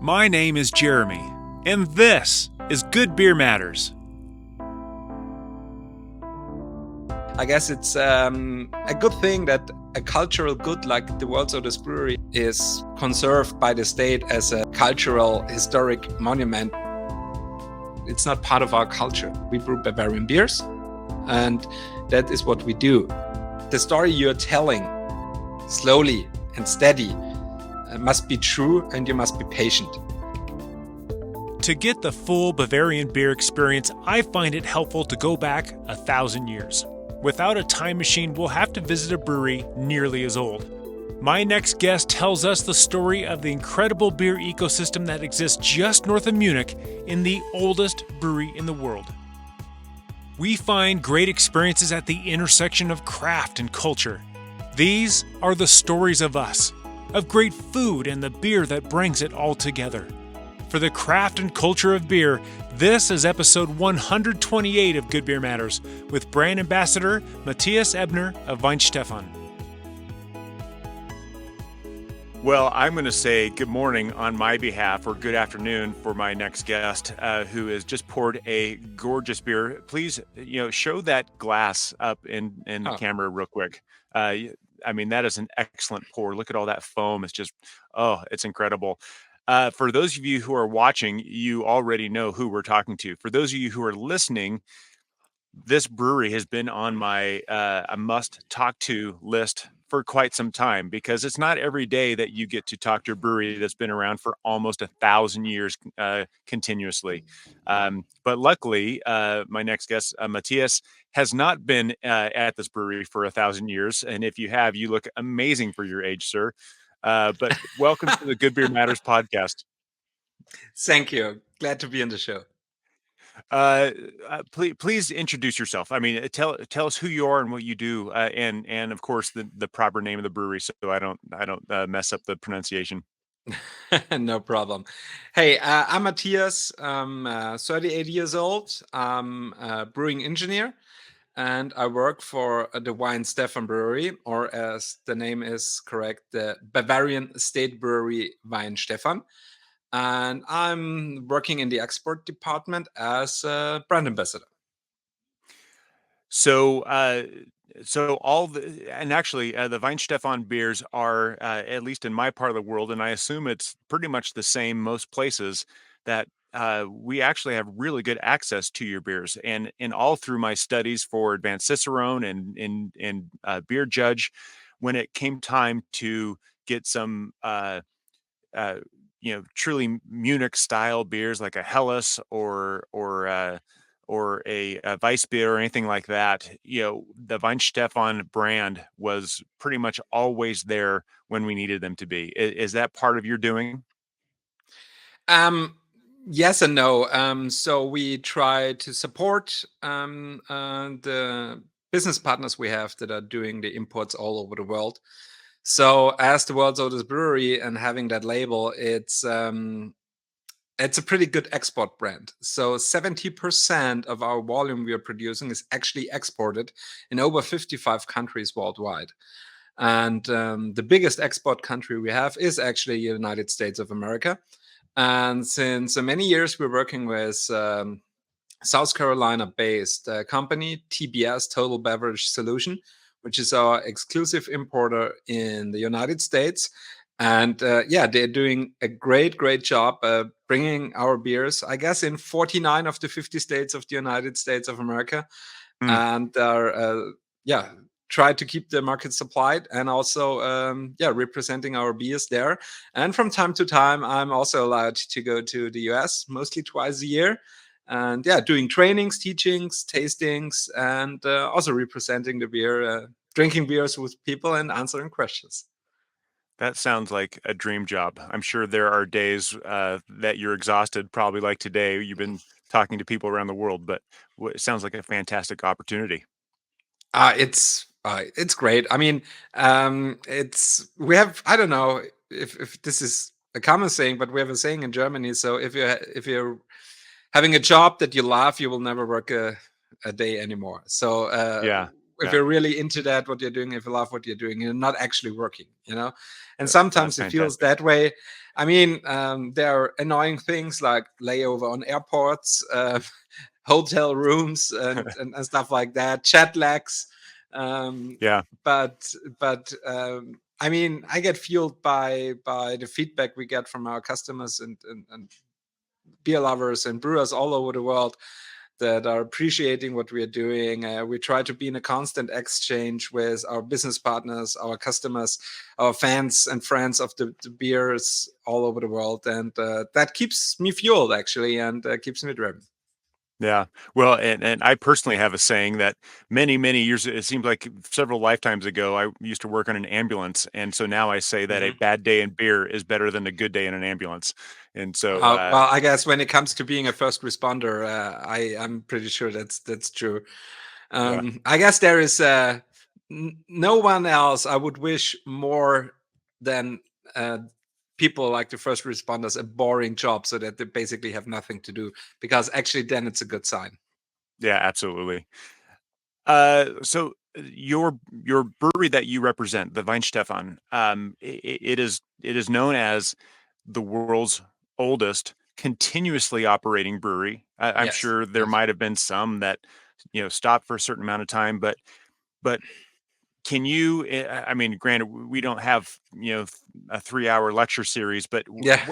My name is Jeremy, and this is Good Beer Matters. I guess it's a good thing that a cultural good like the World's Oldest Brewery is conserved by the state as a cultural historic monument. It's not part of our culture. We brew Bavarian beers, and that is what we do. The story you're telling, slowly and steady, must be true, and you must be patient. To get the full Bavarian beer experience, I find it helpful to go back 1,000 years. Without a time machine, we'll have to visit a brewery nearly as old. My next guest tells us the story of the incredible beer ecosystem that exists just north of Munich in the oldest brewery in the world. We find great experiences at the intersection of craft and culture. These are the stories of us, of great food and the beer that brings it all together. For the craft and culture of beer, this is episode 128 of Good Beer Matters with brand ambassador Matthias Ebner of Weihenstephan. Well, I'm going to say good morning on my behalf, or good afternoon for my next guest, who has just poured a gorgeous beer. Please, show that glass up in the camera real quick. I mean, that is an excellent pour. Look at all that foam. It's just, it's incredible. For those of you who are watching, you already know who we're talking to. For those of you who are listening, this brewery has been on my a must talk to list for quite some time, because it's not every day that you get to talk to a brewery that's been around for almost 1,000 years continuously. But luckily, my next guest, Matthias, has not been at this brewery for 1,000 years. And if you have, you look amazing for your age, sir. But welcome to the Good Beer Matters podcast. Thank you. Glad to be on the show. Please introduce yourself. I mean, tell us who you are and what you do, and of course the proper name of the brewery, so I don't mess up the pronunciation. No problem. Hey, I'm Matthias. I'm 38 years old. I'm a brewing engineer, and I work for the Weihenstephan Brewery, or as the name is correct, the Bavarian State Brewery Weihenstephan. And I'm working in the export department as a brand ambassador. So, all the Weihenstephan beers are, at least in my part of the world, and I assume it's pretty much the same most places, that we actually have really good access to your beers. And all through my studies for advanced Cicerone and beer judge, when it came time to get some truly Munich style beers like a Helles or a Weiss beer or anything like that, the Weihenstephan brand was pretty much always there when we needed them to be. Is that part of your doing? Yes and no. So we try to support the business partners we have that are doing the imports all over the world. So as the world's oldest brewery and having that label, it's a pretty good export brand. So 70% of our volume we are producing is actually exported in over 55 countries worldwide. And the biggest export country we have is actually the United States of America. And since many years, we're working with South Carolina-based company, TBS, Total Beverage Solution, which is our exclusive importer in the United States. And they're doing a great job bringing our beers, I guess, in 49 of the 50 states of the United States of America. And are, try to keep the market supplied, and also representing our beers there. And from time to time, I'm also allowed to go to the US, mostly twice a year, and doing trainings, teachings, tastings, and also representing the beer, drinking beers with people and answering questions. That sounds like a dream job. I'm sure there are days that you're exhausted, probably like today. You've been talking to people around the world, but it sounds like a fantastic opportunity. It's great. I mean, we have, I don't know if this is a common saying, but we have a saying in Germany. So if you're having a job that you love, you will never work a day anymore. So if you're really into that, what you're doing, if you love what you're doing, you're not actually working, And sometimes it feels that way. I mean, there are annoying things like layover on airports, hotel rooms, and stuff like that, chat lags. Yeah. But I mean, I get fueled by the feedback we get from our customers and beer lovers and brewers all over the world that are appreciating what we are doing. We try to be in a constant exchange with our business partners, our customers, our fans and friends of the beers all over the world, and that keeps me fueled actually, and keeps me driven. Yeah. Well, and I personally have a saying that many years, it seems like several lifetimes ago, I used to work on an ambulance. And so now I say that a Mhm. bad day in beer is better than a good day in an ambulance. And so, Well, I guess when it comes to being a first responder, I'm pretty sure that's true. yeah. I guess there is no one else I would wish more than people like the first responders a boring job, so that they basically have nothing to do. Because actually, then it's a good sign. Yeah, absolutely. So your brewery that you represent, the Weihenstephan, it is known as the world's oldest continuously operating brewery. I'm Yes, sure there yes, might have been some that stopped for a certain amount of time, but can you? I mean, granted, we don't have a 3-hour lecture series, but yeah.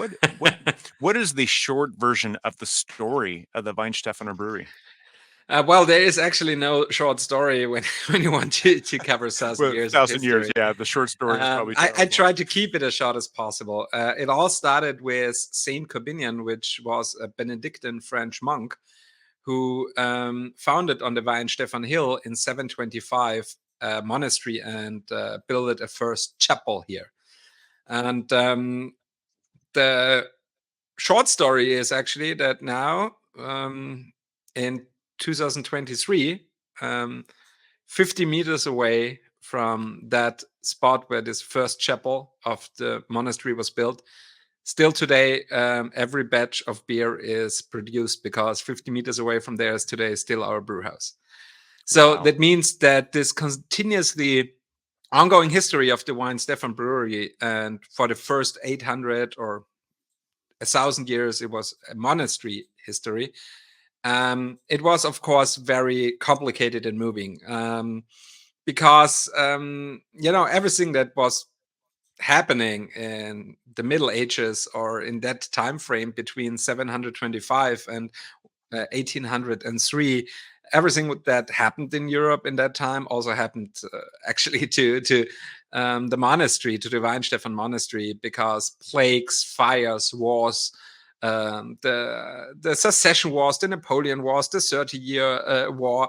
what is the short version of the story of the Weihenstephaner Brewery? Well, there is actually no short story when when you want to cover 1,000 Well, years of 1,000 years, history. yeah. The short story is probably 2 I hours long. tried to keep it as short as possible. It all started with Saint Corbinian, which was a Benedictine French monk who founded on the Weihenstephan Hill in 725 a monastery and built a first chapel here. And the short story is actually that now in 2023, 50 meters away from that spot where this first chapel of the monastery was built, still today, every batch of beer is produced, because 50 meters away from there is today still our brew house. So Wow. that means that this continuously ongoing history of the Weihenstephan brewery, and for the first 800 or 1,000 years, it was a monastery history. It was, of course, very complicated and moving, because everything that was happening in the Middle Ages, or in that time frame between 725 and 1803, everything that happened in Europe in that time also happened actually to the monastery, to the Weihenstephan monastery, because plagues, fires, wars, the Succession Wars, the Napoleon Wars, the 30-Year War,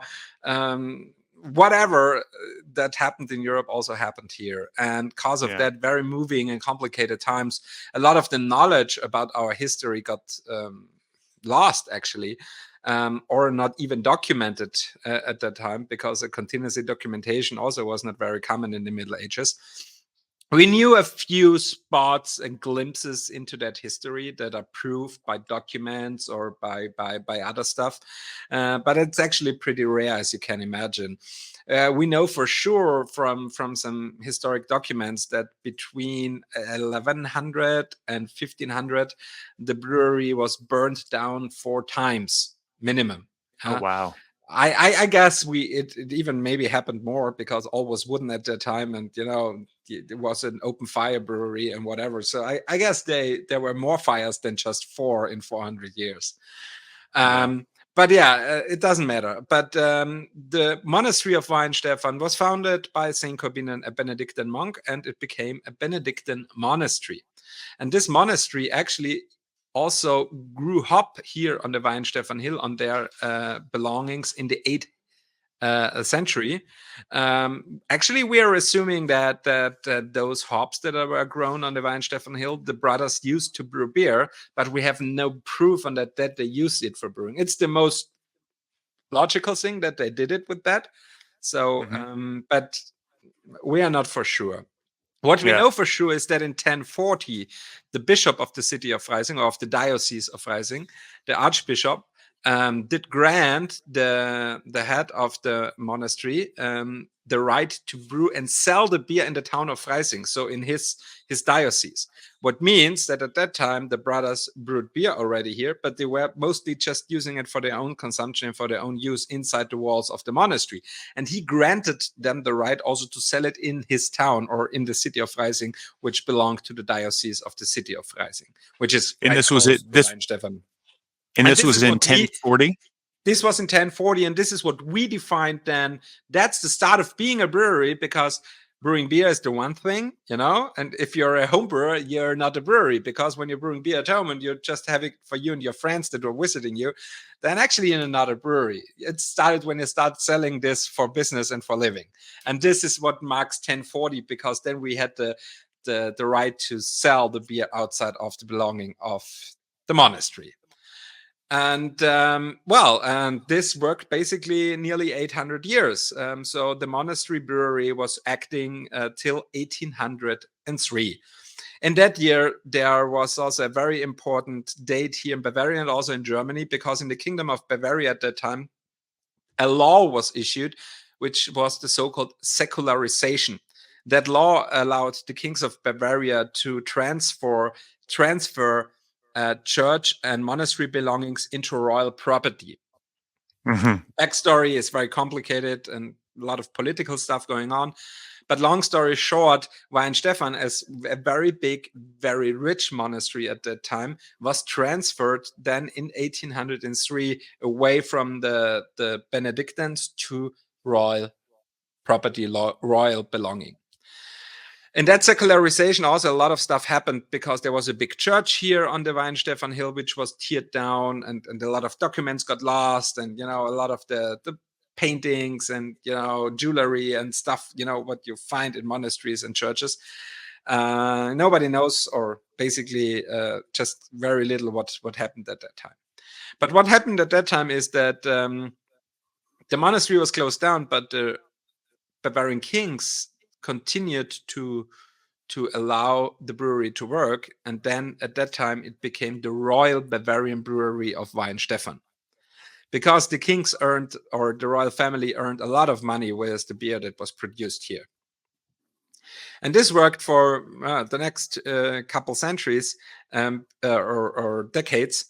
whatever that happened in Europe also happened here. And because of Yeah. that very moving and complicated times, a lot of the knowledge about our history got lost actually, or not even documented at that time, because the continuously documentation also was not very common in the Middle Ages. We knew a few spots and glimpses into that history that are proved by documents or by other stuff, but it's actually pretty rare, as you can imagine. We know for sure from some historic documents that between 1100 and 1500, the brewery was burned down 4 times minimum. Oh, wow. I guess it even maybe happened more, because all was wooden at that time, and it was an open fire brewery and whatever. So I guess there were more fires than just 4 in 400 years. Yeah. But yeah, it doesn't matter. But the monastery of Weihenstephan was founded by Saint Corbinian, a Benedictine monk, and it became a Benedictine monastery. And this monastery actually also grew up here on the Weihenstephan Hill on their belongings in the 8th century. Actually, we are assuming that those hops that were grown on the Weihenstephan Hill, the brothers used to brew beer, but we have no proof on that they used it for brewing. It's the most logical thing that they did it with that. So, Hmm. but we are not for sure. What we Yeah. know for sure is that in 1040, the bishop of the city of Freising, or of the diocese of Freising, the archbishop, did grant the head of the monastery the right to brew and sell the beer in the town of Freising, so in his diocese. What means that at that time the brothers brewed beer already here, but they were mostly just using it for their own consumption, for their own use inside the walls of the monastery. And he granted them the right also to sell it in his town or in the city of Freising, which belonged to the diocese of the city of Freising, which is And right this was close it. to This Weihenstephan. and And this this was is in what we 1040. this was in 1040, and this is what we defined then. That's the start of being a brewery, because brewing beer is the one thing, and if you're a home brewer, you're not a brewery, because when you're brewing beer at home and you're just having for you and your friends that were visiting you, then actually you're not a brewery. It started when you start selling this for business and for living. And this is what marks 1040, because then we had the right to sell the beer outside of the belonging of the monastery. And and this worked basically nearly 800 years. So the monastery brewery was acting till 1803. In that year, there was also a very important date here in Bavaria and also in Germany, because in the Kingdom of Bavaria at that time, a law was issued, which was the so-called secularization. That law allowed the kings of Bavaria to transfer church and monastery belongings into royal property. Mm-hmm. Backstory is very complicated and a lot of political stuff going on. But long story short, Weihenstephan, as a very big, very rich monastery at that time, was transferred then in 1803 away from the Benedictines to royal property, royal belonging. In that secularization, also a lot of stuff happened, because there was a big church here on the Weihenstephan Hill, which was teared down, and a lot of documents got lost, and a lot of the paintings and jewelry and stuff, what you find in monasteries and churches. Nobody knows, or basically just very little what happened at that time. But what happened at that time is that the monastery was closed down, but the Bavarian kings continued to allow the brewery to work, and then at that time it became the Royal Bavarian Brewery of Weihenstephan, because the kings earned, or the royal family earned, a lot of money with the beer that was produced here. And this worked for the next couple centuries or decades,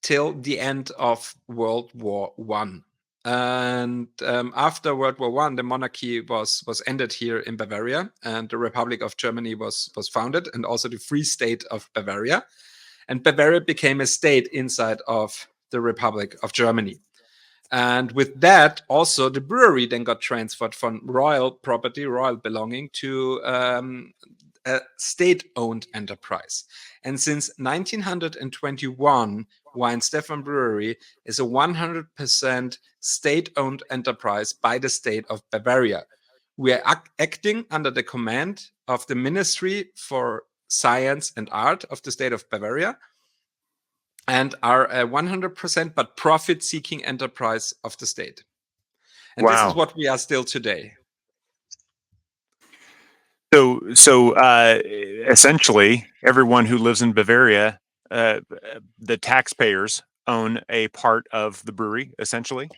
till the end of World War One. And after World War One, the monarchy was ended here in Bavaria, and the Republic of Germany was founded, and also the Free State of Bavaria. And Bavaria became a state inside of the Republic of Germany. And with that, also the brewery then got transferred from royal property, royal belonging, to a state-owned enterprise. And since 1921, Weihenstephan Brewery is a 100% state-owned enterprise by the state of Bavaria. We are acting under the command of the Ministry for Science and Art of the state of Bavaria, and are a 100% but profit-seeking enterprise of the state. And this is Wow. what we are still today. So essentially, everyone who lives in Bavaria, the taxpayers own a part of the brewery, essentially.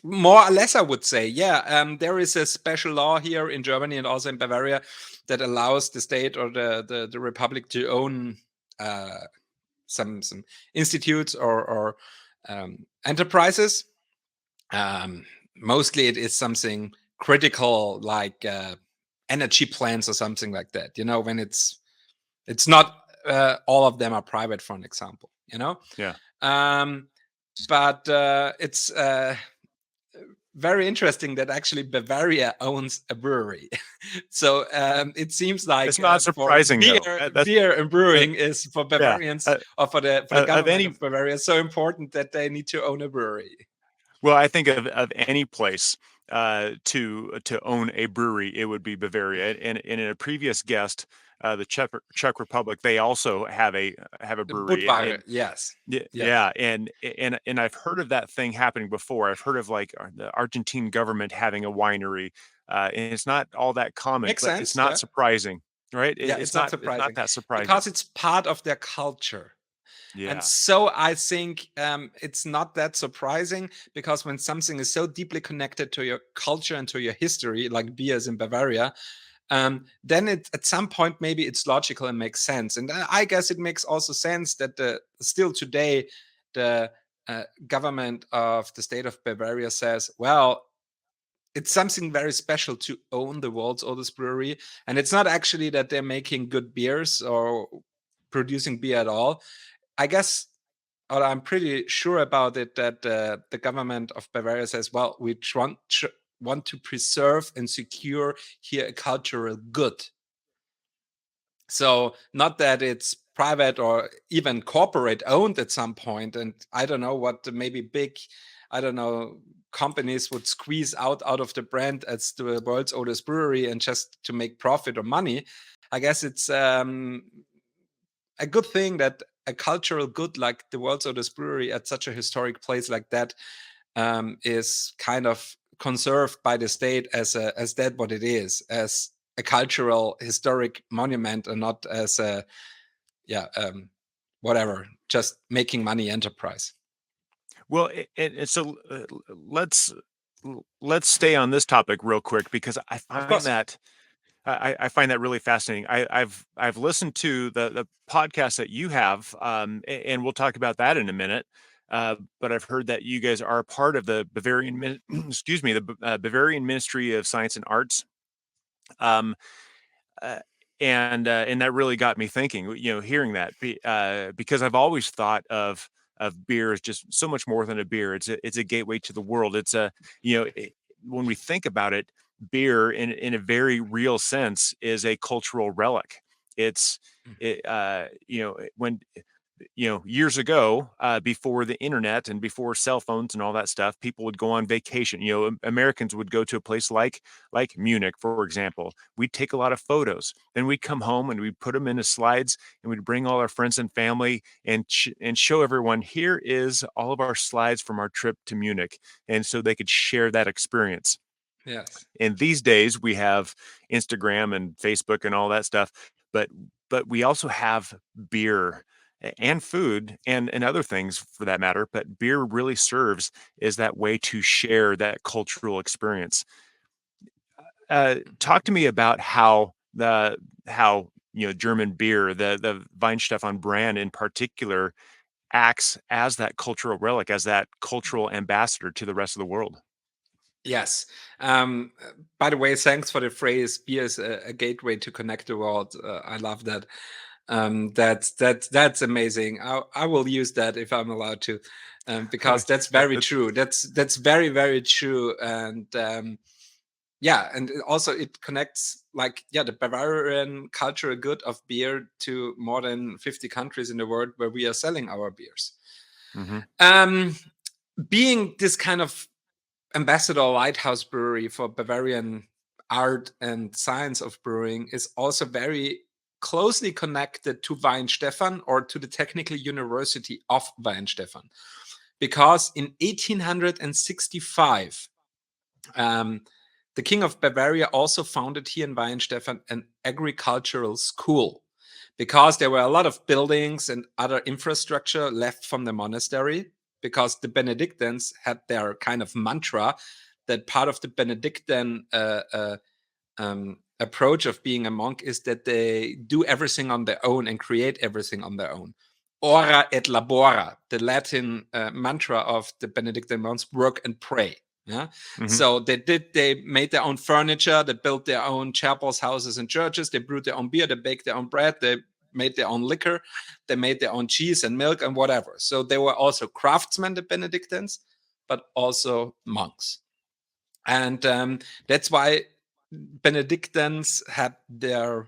More or less, I would say, yeah. There is a special law here in Germany and also in Bavaria that allows the state or the republic to own some institutes or enterprises. Mostly it is something critical, like energy plants or something like that, when it's not all of them are private, for an example, Yeah. But it's very interesting that actually Bavaria owns a brewery. So it seems like It's not for surprising, though. That's beer and brewing uh, is for yeah. Bavarians, or for the Of government any of Bavaria, so important that they need to own a brewery. Well, I think of any place to own a brewery, it would be Bavaria. And in a previous guest, the Czech Republic, they also have a The brewery. Budweiser, yes, yes, Yeah, and I've heard of that thing happening before. I've heard of like the Argentine government having a winery, and it's not all that common, makes but it's sense. not Yeah, surprising, right? yeah, it's not It's not surprising that surprising. because it's part of their culture. And Yeah. so I think it's not that surprising, because when something is so deeply connected to your culture and to your history, like beers in Bavaria, then at some point maybe it's logical and makes sense. And I guess it makes also sense that still today the government of the state of Bavaria says, well, it's something very special to own the world's oldest brewery. And it's not actually that they're making good beers or producing beer at all. I guess, or I'm pretty sure about it, that the government of Bavaria says, well, we want to preserve and secure here a cultural good. So not that it's private or even corporate owned at some point. And I don't know what maybe big, I don't know, companies would squeeze out of the brand as the world's oldest brewery and just to make profit or money. I guess it's a good thing that a cultural good like the world's oldest brewery at such a historic place like that is kind of conserved by the state as that what it is, as a cultural historic monument, and not as a whatever, just making money enterprise. Well, so let's let's stay on this topic real quick because Of course. I find that really fascinating. I've listened to the podcast that you have, and we'll talk about that in a minute. But I've heard that you guys are part of the excuse me, the Bavarian Ministry of Science and Arts. Um, uh, and that really got me thinking. Hearing that, because I've always thought of beer as just so much more than a beer. It's a gateway to the world. It's a you know it, when we think about it, beer in a very real sense is a cultural relic. It's it, when years ago, before the internet and before cell phones and all that stuff, people would go on vacation. Americans would go to a place like Munich, for example. We'd take a lot of photos. Then we'd come home and we'd put them into slides, and we'd bring all our friends and family and show everyone, here is all of our slides from our trip to Munich, and so they could share that experience. Yes. And these days we have Instagram and Facebook and all that stuff, but we also have beer and food and other things for that matter. But beer really serves as that way to share that cultural experience. Talk to me about how German beer, the Weihenstephan brand in particular, acts as that cultural relic, as that cultural ambassador to the rest of the world. Yes. By the way, thanks for the phrase "beer is a gateway to connect the world." I love that. That's amazing. I will use that if I'm allowed to, because that's very That's true. That's very very true. And yeah, and also it connects, like, yeah, the Bavarian cultural good of beer to more than 50 countries in the world where we are selling our beers. mhm. Um, Being this kind of ambassador lighthouse brewery for Bavarian art and science of brewing is also very closely connected to Weihenstephan, or to the Technical University of Weihenstephan, because in 1865 the king of Bavaria also founded here in Weihenstephan an agricultural school, because there were a lot of buildings and other infrastructure left from the monastery, because the Benedictines had their kind of mantra that part of the Benedictine approach of being a monk is that they do everything on their own and create everything on their own. Ora et labora, the Latin mantra of the Benedictine monks: work and pray. Yeah. Mhm. So they made their own furniture, they built their own chapels, houses, and churches, they brewed their own beer, they baked their own bread, they made their own liquor, they made their own cheese and milk and whatever. So they were also craftsmen, the Benedictines, but also monks. And that's why Benedictines had their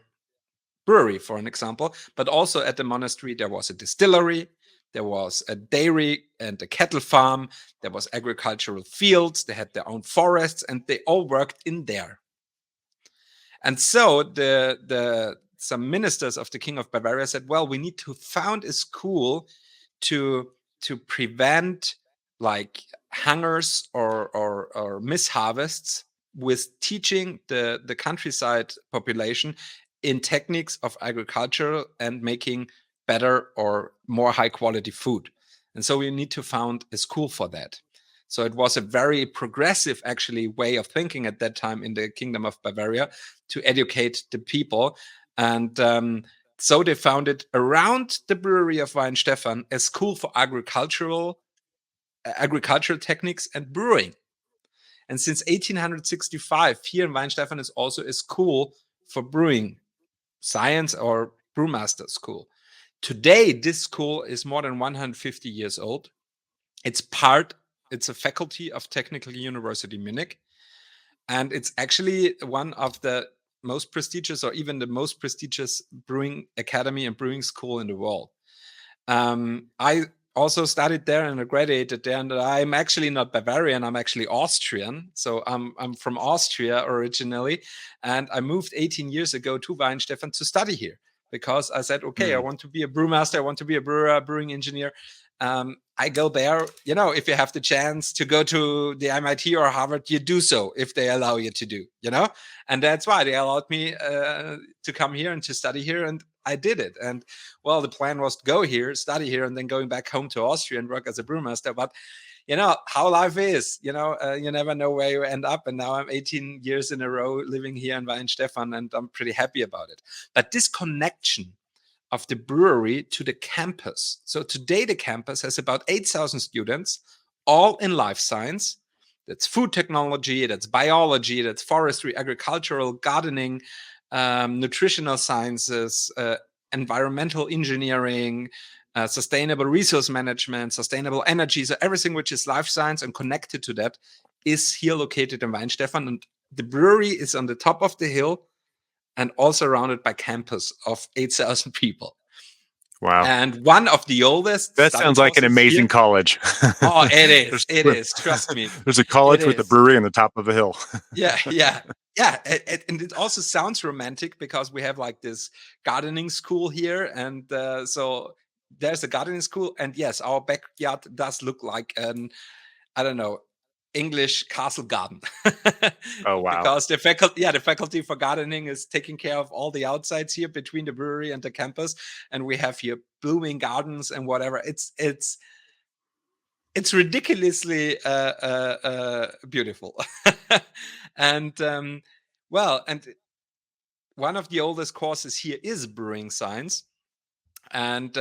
brewery, for an example, but also at the monastery there was a distillery, there was a dairy and a cattle farm, there was agricultural fields, they had their own forests, and they all worked in there. And so the some ministers of the king of Bavaria said, well, we need to found a school to prevent, like, hungers or misharvests, with teaching the countryside population in techniques of agriculture and making better or more high quality food. And so we need to found a school for that. So it was a very progressive, actually, way of thinking at that time in the Kingdom of Bavaria to educate the people. And so they founded around the Brewery of Weihenstephan a school for agricultural techniques and brewing. And since 1865, here in Weihenstephan is also a school for brewing science or brewmaster school. Today, this school is more than 150 years old. It's a faculty of Technical University Munich. And it's actually one of the most prestigious, or even the most prestigious, brewing academy and brewing school in the world. I also studied there and I graduated there, and I'm actually not Bavarian, I'm actually Austrian. So I'm from Austria originally, and I moved 18 years ago to Weihenstephan to study here because I said, okay, I want to be a brewmaster, I want to be a brewer, a brewing engineer. I go there, if you have the chance to go to the MIT or Harvard, you do so if they allow you to do, and that's why they allowed me to come here and to study here, and I did it. And well, the plan was to go here, study here, and then going back home to Austria and work as a brewmaster. But how life is, you never know where you end up. And now I'm 18 years in a row living here in Weihenstephan, and I'm pretty happy about it. But this connection of the brewery to the campus. So today the campus has about 8,000 students, all in life science. That's food technology, that's biology, that's forestry, agricultural, gardening, nutritional sciences, environmental engineering, sustainable resource management, sustainable energy. So everything which is life science and connected to that is here located in Weihenstephan. And the brewery is on the top of the hill and all surrounded by campus of 8,000 people. Wow. And one of the oldest. That sounds like an amazing college. Oh, it is. It is. Trust me. There's a college with a brewery on the top of a hill. Yeah. And it also sounds romantic because we have like this gardening school here. And so there's a gardening school. And yes, our backyard does look like I don't know, English castle garden. Oh, wow. Because the faculty for gardening is taking care of all the outsides here between the brewery and the campus, and we have here blooming gardens and whatever. It's ridiculously beautiful. And and one of the oldest courses here is brewing science, and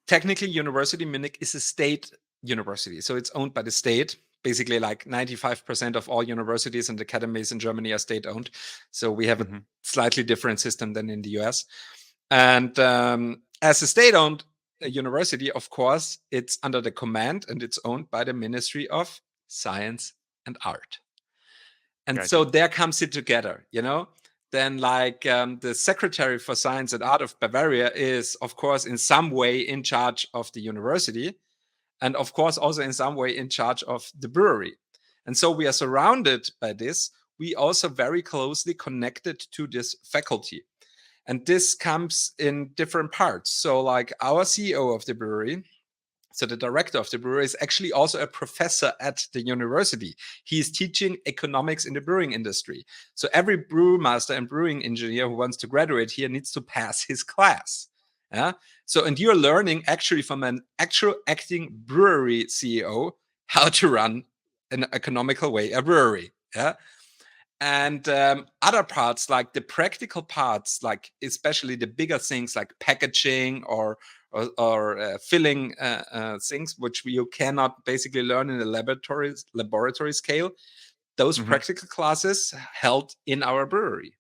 Technical University Munich is a state university. So it's owned by the state. Basically, like 95% of all universities and academies in Germany are state owned. So we have a slightly different system than in the US. And as a state owned university, of course, it's under the command and it's owned by the Ministry of Science and Art. And so there comes it together, Then the Secretary for Science and Art of Bavaria is, of course, in some way in charge of the university, and of course also in some way in charge of the brewery. And so we are surrounded by this. We also very closely connected to this faculty. And this comes in different parts. So like our CEO of the brewery, so the director of the brewery, is actually also a professor at the university. He is teaching economics in the brewing industry. So every brewmaster and brewing engineer who wants to graduate here needs to pass his class. Yeah. So, and you're learning actually from an actual acting brewery CEO how to run an economical way a brewery. Yeah. And other parts, like the practical parts, like especially the bigger things like packaging or filling things, which you cannot basically learn in the laboratory scale. Those practical classes held in our brewery.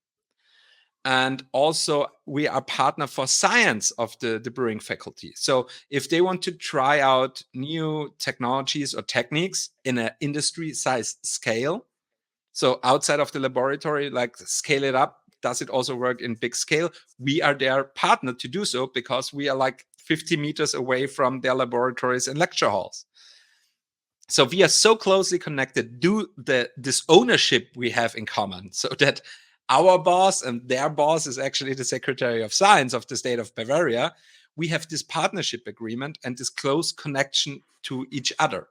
And also we are partner for science of the brewing faculty. So if they want to try out new technologies or techniques in an industry size scale, so outside of the laboratory, like scale it up, does it also work in big scale? We are their partner to do so because we are like 50 meters away from their laboratories and lecture halls. So we are so closely connected due to this ownership we have in common, so that our boss and their boss is actually the Secretary of Science of the state of Bavaria. We have this partnership agreement and this close connection to each other.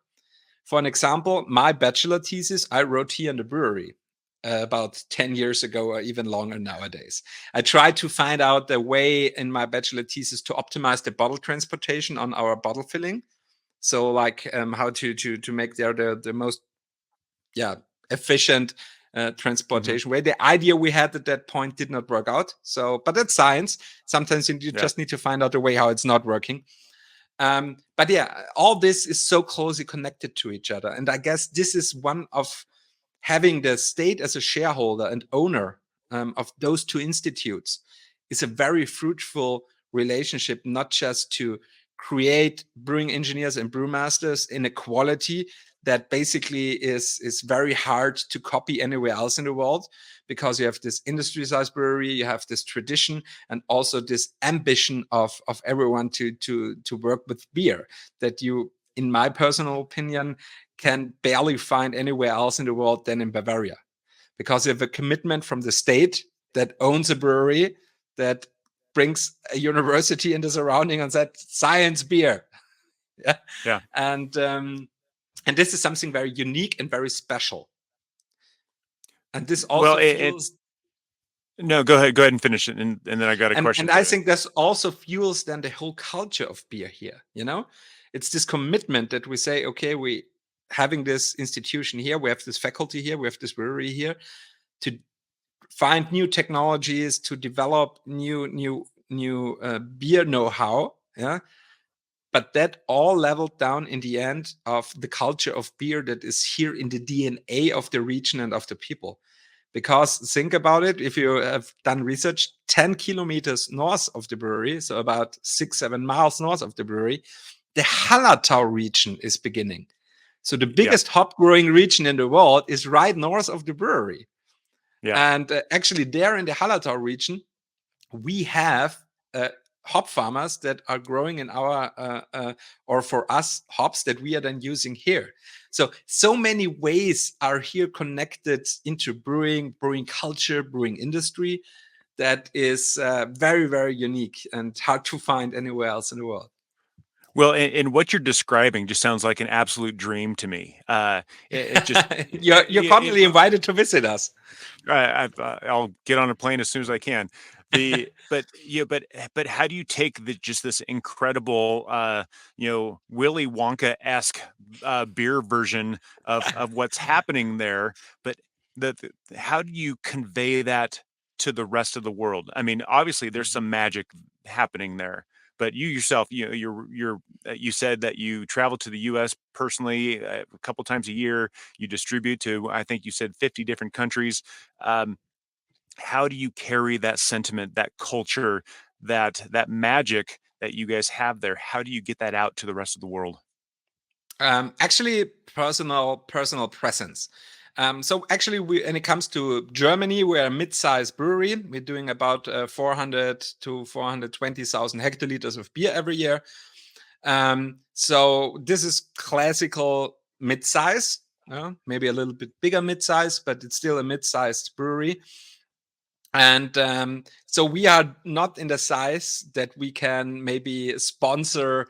For an example, my bachelor thesis I wrote here in the brewery. about 10 years ago or even longer nowadays. I tried to find out the way in my bachelor thesis to optimize the bottle transportation on our bottle filling. So like how to make the most efficient Hmm. transportation way. The idea we had at that point did not work out. So, but that's science. Sometimes you Yeah. just need to find out a way how it's not working. But yeah, all this is so closely connected to each other. And I guess this is one of having the state as a shareholder and owner of those two institutes is a very fruitful relationship, not just to create brewing engineers and brewmasters in a quality that basically is very hard to copy anywhere else in the world, because you have this industry sized brewery, you have this tradition, and also this ambition of everyone to work with beer that you, in my personal opinion, can barely find anywhere else in the world than in Bavaria, because you have a commitment from the state that owns a brewery, that brings a university in the surrounding and said science beer. Yeah. Yeah. And this is something very unique and very special. And this Well, also fuels no, go ahead. Go ahead and finish it, and then I got a question and for I you. think this also fuels then the whole culture of beer here. It's this commitment that we say, okay, we having this institution here, we have this faculty here, we have this brewery here, to find new technologies, to develop new beer know-how. Yeah. But that all leveled down in the end of the culture of beer that is here in the DNA of the region and of the people. Because think about it, if you have done research 10 kilometers north of the brewery, so about 6-7 miles north of the brewery, the Hallertau region is beginning. So the Yeah. biggest hop growing region in the world is right north of the brewery. Yeah. And actually, there in the Hallertau region, we have uh, hop farmers that are growing in our or for us hops that we are then using here. So many ways are here connected into brewing culture, brewing industry, that is very, very unique and hard to find anywhere else in the world. Well, and what you're describing just sounds like an absolute dream to me. It just, You're cordially invited to visit us. I'll get on a plane as soon as I can. But how do you take just this incredible, Willy Wonka esque beer version of what's happening there? But how do you convey that to the rest of the world? I mean, obviously, there's some magic happening there. But you yourself, you said that you travel to the U.S. personally a couple times a year. You distribute to, I think you said, 50 different countries. Um, how do you carry that sentiment, that culture, that magic that you guys have there? How do you get that out to the rest of the world? Actually, personal presence. So actually, when it comes to Germany, we're a mid-sized brewery. We're doing about 400 to 420,000 hectoliters of beer every year. So this is classical mid-size, maybe a little bit bigger mid-size, but it's still a mid-sized brewery. And so we are not in the size that we can maybe sponsor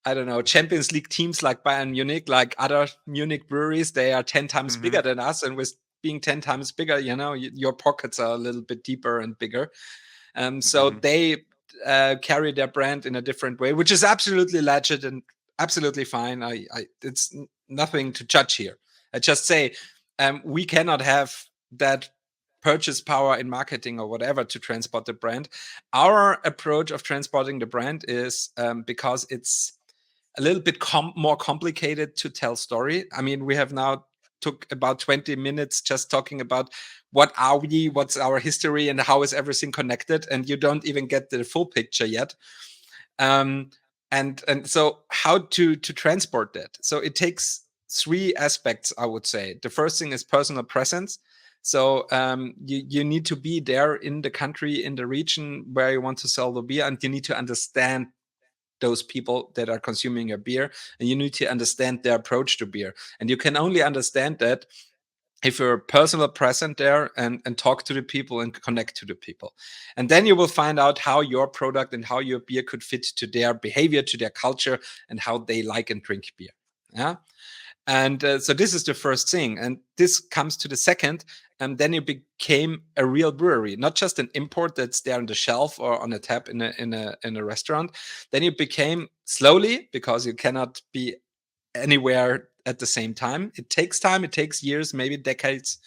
I don't know, Champions League teams like Bayern Munich, like other Munich breweries. They are 10 times Hmm. bigger than us. And with being 10 times bigger, your pockets are a little bit deeper and bigger. So Hmm. they carry their brand in a different way, which is absolutely legit and absolutely fine. It's nothing to judge here. I just say we cannot have that purchase power in marketing or whatever to transport the brand. Our approach of transporting the brand is because it's a little bit more complicated to tell story. I mean, we have now took about 20 minutes just talking about what are we, what's our history, and how is everything connected, and you don't even get the full picture yet. And so how to transport that? So it takes three aspects, I would say. The first thing is personal presence. So you need to be there in the country, in the region where you want to sell the beer, and you need to understand those people that are consuming your beer, and you need to understand their approach to beer. And you can only understand that if you're personally present there and talk to the people and connect to the people. And then you will find out how your product and how your beer could fit to their behavior, to their culture, and how they like and drink beer. Yeah. And so this is the first thing, and this comes to the second. And then you became a real brewery, not just an import that's there on the shelf or on a tap in a restaurant. Then you became slowly, because you cannot be anywhere at the same time. It takes time, it takes years, maybe decades,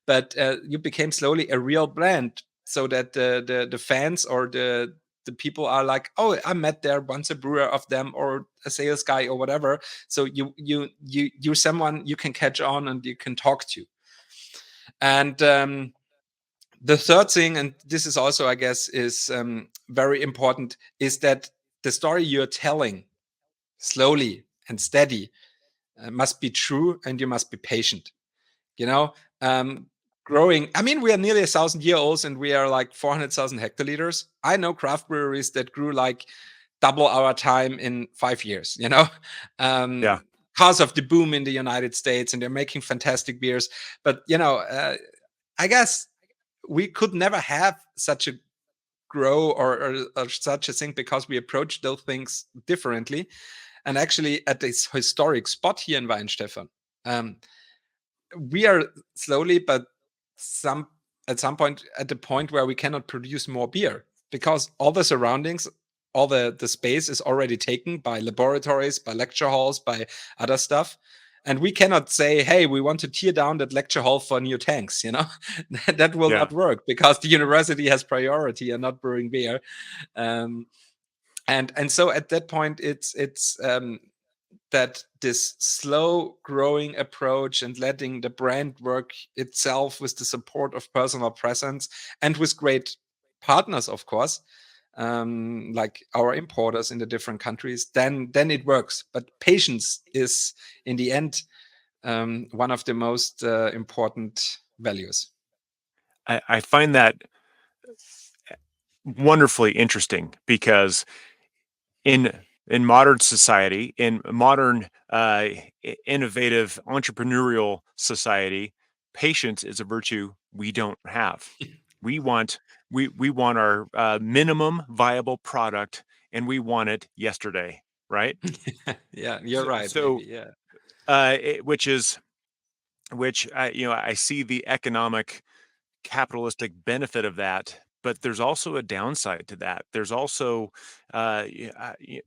but you became slowly a real brand, so that the fans or the people are like, oh, I met there once a brewer of them, or a sales guy or whatever. So you're someone you can catch on and you can talk to. And the third thing, and this is also, I guess, is very important, is that the story you're telling, slowly and steady, must be true, and you must be patient. You know, um, growing. I mean, we are nearly 1,000 years old, and we are like 400,000 hectoliters. I know craft breweries that grew like double our time in 5 years. Yeah. Because of the boom in the United States, and they're making fantastic beers. But I guess we could never have such a grow, or such a thing, because we approach those things differently. And actually, at this historic spot here in Weihenstephan, um, we are slowly, but some at some point, at the point where we cannot produce more beer, because all the surroundings, all the space is already taken by laboratories, by lecture halls, by other stuff. And we cannot say, hey, we want to tear down that lecture hall for new tanks. That will Yeah. not work, because the university has priority and not brewing beer. um, and so at that point, it's that this slow growing approach, and letting the brand work itself with the support of personal presence, and with great partners, of course, like our importers in the different countries, then it works. But patience is, in the end, one of the most important values. I find that wonderfully interesting because in in modern society, in modern innovative entrepreneurial society, patience is a virtue we don't have. We want we want our minimum viable product, and we want it yesterday, right? Yeah, you're So, right. so Maybe, yeah. which is which I see the economic capitalistic benefit of that, but there's also a downside to that. There's also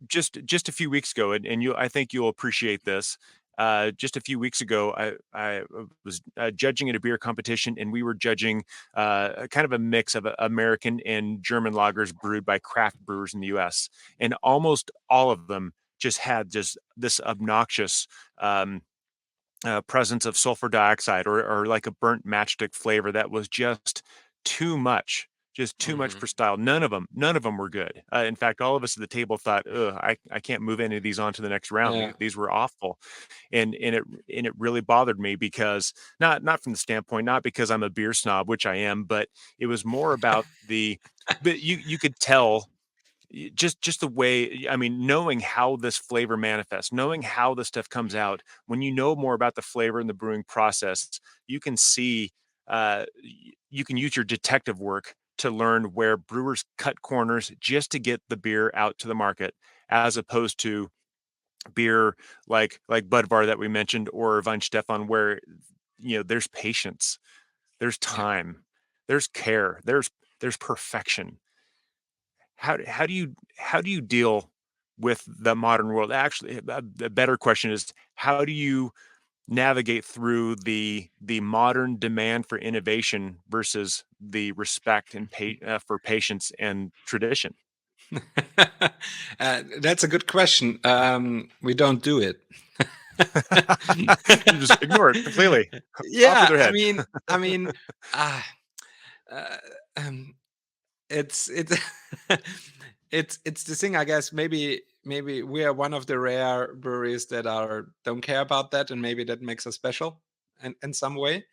just a few weeks ago, and you I think you'll appreciate this. Just a few weeks ago, I was judging at a beer competition, and we were judging a kind of a mix of American and German lagers brewed by craft brewers in the U.S. And almost all of them just had just this obnoxious um, presence of sulfur dioxide, or like a burnt matchstick flavor that was just too much Hmm. for style. None of them were good. In fact, all of us at the table thought, ugh, I can't move any of these on to the next round. Yeah. These were awful. And it really bothered me, because not from the standpoint, not because I'm a beer snob, which I am, but it was more about but you could tell, just the way, I mean, knowing how this flavor manifests, knowing how this stuff comes out. When you know more about the flavor and the brewing process, you can see, you can use your detective work to learn where brewers cut corners just to get the beer out to the market, as opposed to beer like Budvar that we mentioned, or Weihenstephan, where there's patience, there's Yeah. time, there's care, there's perfection. How do you deal with the modern world? Actually, the better question is, how do you navigate through the modern demand for innovation versus the respect for patience and tradition? That's a good question. We don't do it. You just ignore it completely, off with Yeah, their I head. mean, I mean, ah, uh, um, it's it's the thing. I guess maybe we are one of the rare breweries that are don't care about that, and maybe that makes us special in some way.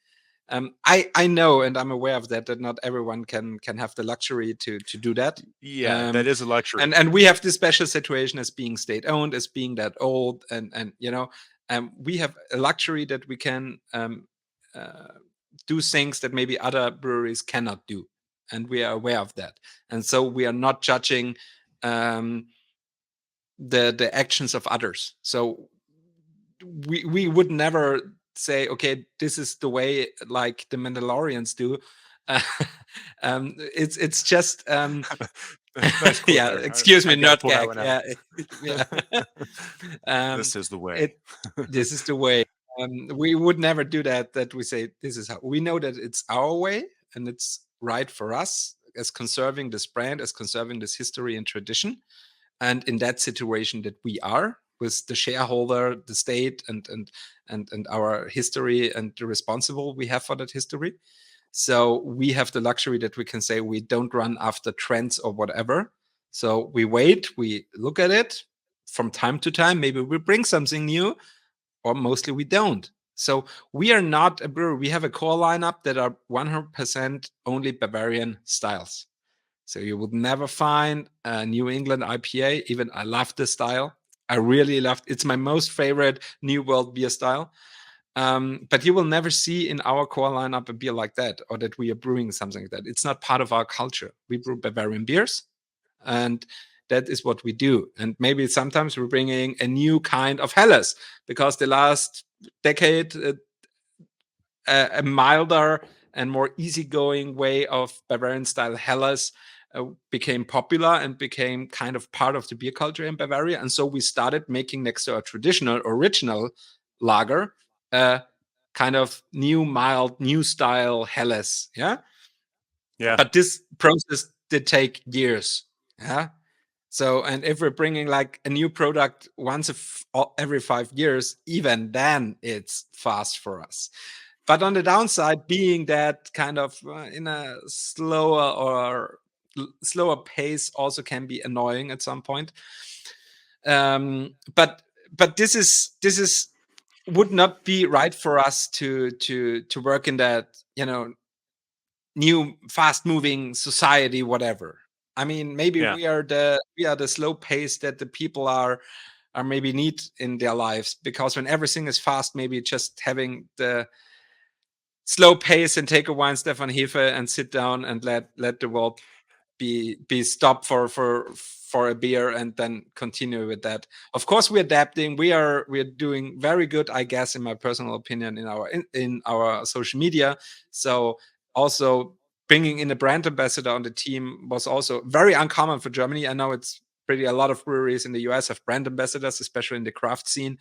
I know, and I'm aware of that not everyone can have the luxury to do that. Yeah, that Um, is a luxury. and we have this special situation as being state owned, as being that old, and we have a luxury that we can uh, do things that maybe other breweries cannot do, and we are aware of that. And so we are not judging um, the actions of others. So we would never say, okay, this is the way like the Mandalorians do. Uh, it's just Nice quote yeah. there. Excuse I me, got to nerd pull that gag. one out. Yeah, yeah. um, This is the way. it this is the way. We would never do that. That we say this is how we know that it's our way and it's right for us as conserving this brand, as conserving this history and tradition. And in that situation that we are with the shareholder, the state, and our history and the responsible we have for that history. So we have the luxury that we can say we don't run after trends or whatever. So we wait, we look at it from time to time. Maybe we bring something new, or mostly we don't. So we are not a brewery. We have a core lineup that are 100% only Bavarian styles. So you would never find a New England IPA. Even I love this style. I really love it's my most favorite New World beer style. But you will never see in our core lineup a beer like that, or that we are brewing something like that. It's not part of our culture. We brew Bavarian beers, and that is what we do. And maybe sometimes we're bringing a new kind of Helles because the last decade, a milder and more easygoing way of Bavarian style Helles became popular and became kind of part of the beer culture in Bavaria. And so we started making next to our traditional original lager, kind of new mild, new style Helles. Yeah. Yeah. But this process did take years. Yeah. So, and if we're bringing like a new product every 5 years, even then it's fast for us. But on the downside, being that kind of in a slower pace also can be annoying at some point. But this is would not be right for us to work in that new fast moving society, whatever. I mean, maybe Yeah. we are the slow pace that the people are maybe need in their lives, because when everything is fast, maybe just having the slow pace and take a wine Stefan Hefe and sit down and let the world be stopped for a beer and then continue with that. Of course, we're adapting. We're doing very good, I guess, in my personal opinion, in our social media. So also bringing in a brand ambassador on the team was also very uncommon for Germany. I know it's pretty a lot of breweries in the US have brand ambassadors, especially in the craft scene.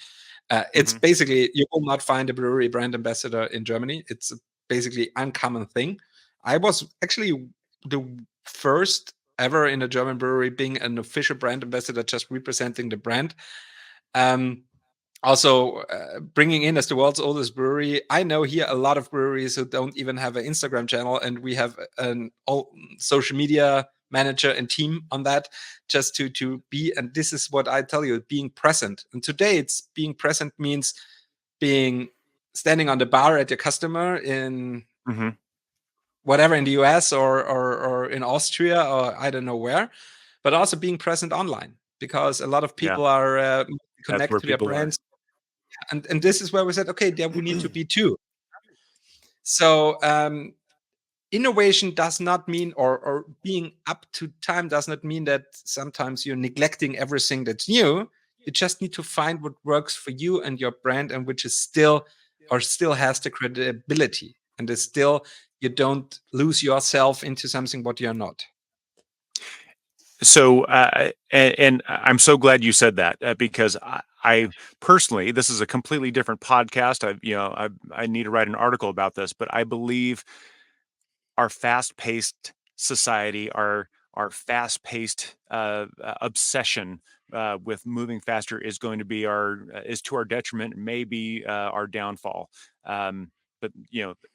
It's Hmm. basically you will not find a brewery brand ambassador in Germany. It's a basically uncommon thing. I was actually the first ever in a German brewery being an official brand ambassador, just representing the brand. Um, Also, bringing in as the world's oldest brewery, I know here a lot of breweries who don't even have an Instagram channel, and we have an social media manager and team on that just to be. And this is what I tell you, being present. And today, it's being present means being standing on the bar at your customer in Hmm. whatever in the US or in Austria or I don't know where, but also being present online, because a lot of Yeah. people are That's where connect to their people are. brands, and this is where we said, okay, there we need to be too. So innovation does not mean, or being up to time does not mean that sometimes you're neglecting everything that's new. You just need to find what works for you and your brand, and which is still has the credibility, and is still you don't lose yourself into something what you're not. So, and I'm so glad you said that because I personally, this is a completely different podcast. I need to write an article about this, but I believe our fast-paced society, our fast-paced obsession with moving faster is going to be is to our detriment, maybe our downfall. But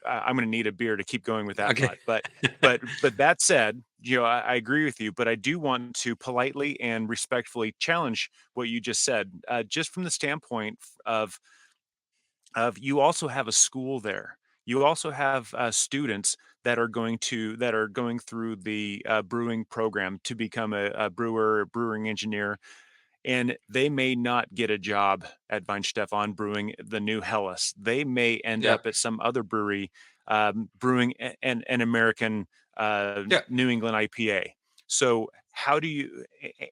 I'm going to need a beer to keep going with that Okay. thought. But that said, I agree with you. But I do want to politely and respectfully challenge what you just said, just from the standpoint of you also have a school there. You also have students that are going through the brewing program to become a brewer, a brewing engineer, and they may not get a job at Weihenstephan brewing the new Helles. They may end Yeah. up at some other brewery brewing an American Yeah. New England IPA. So how do you?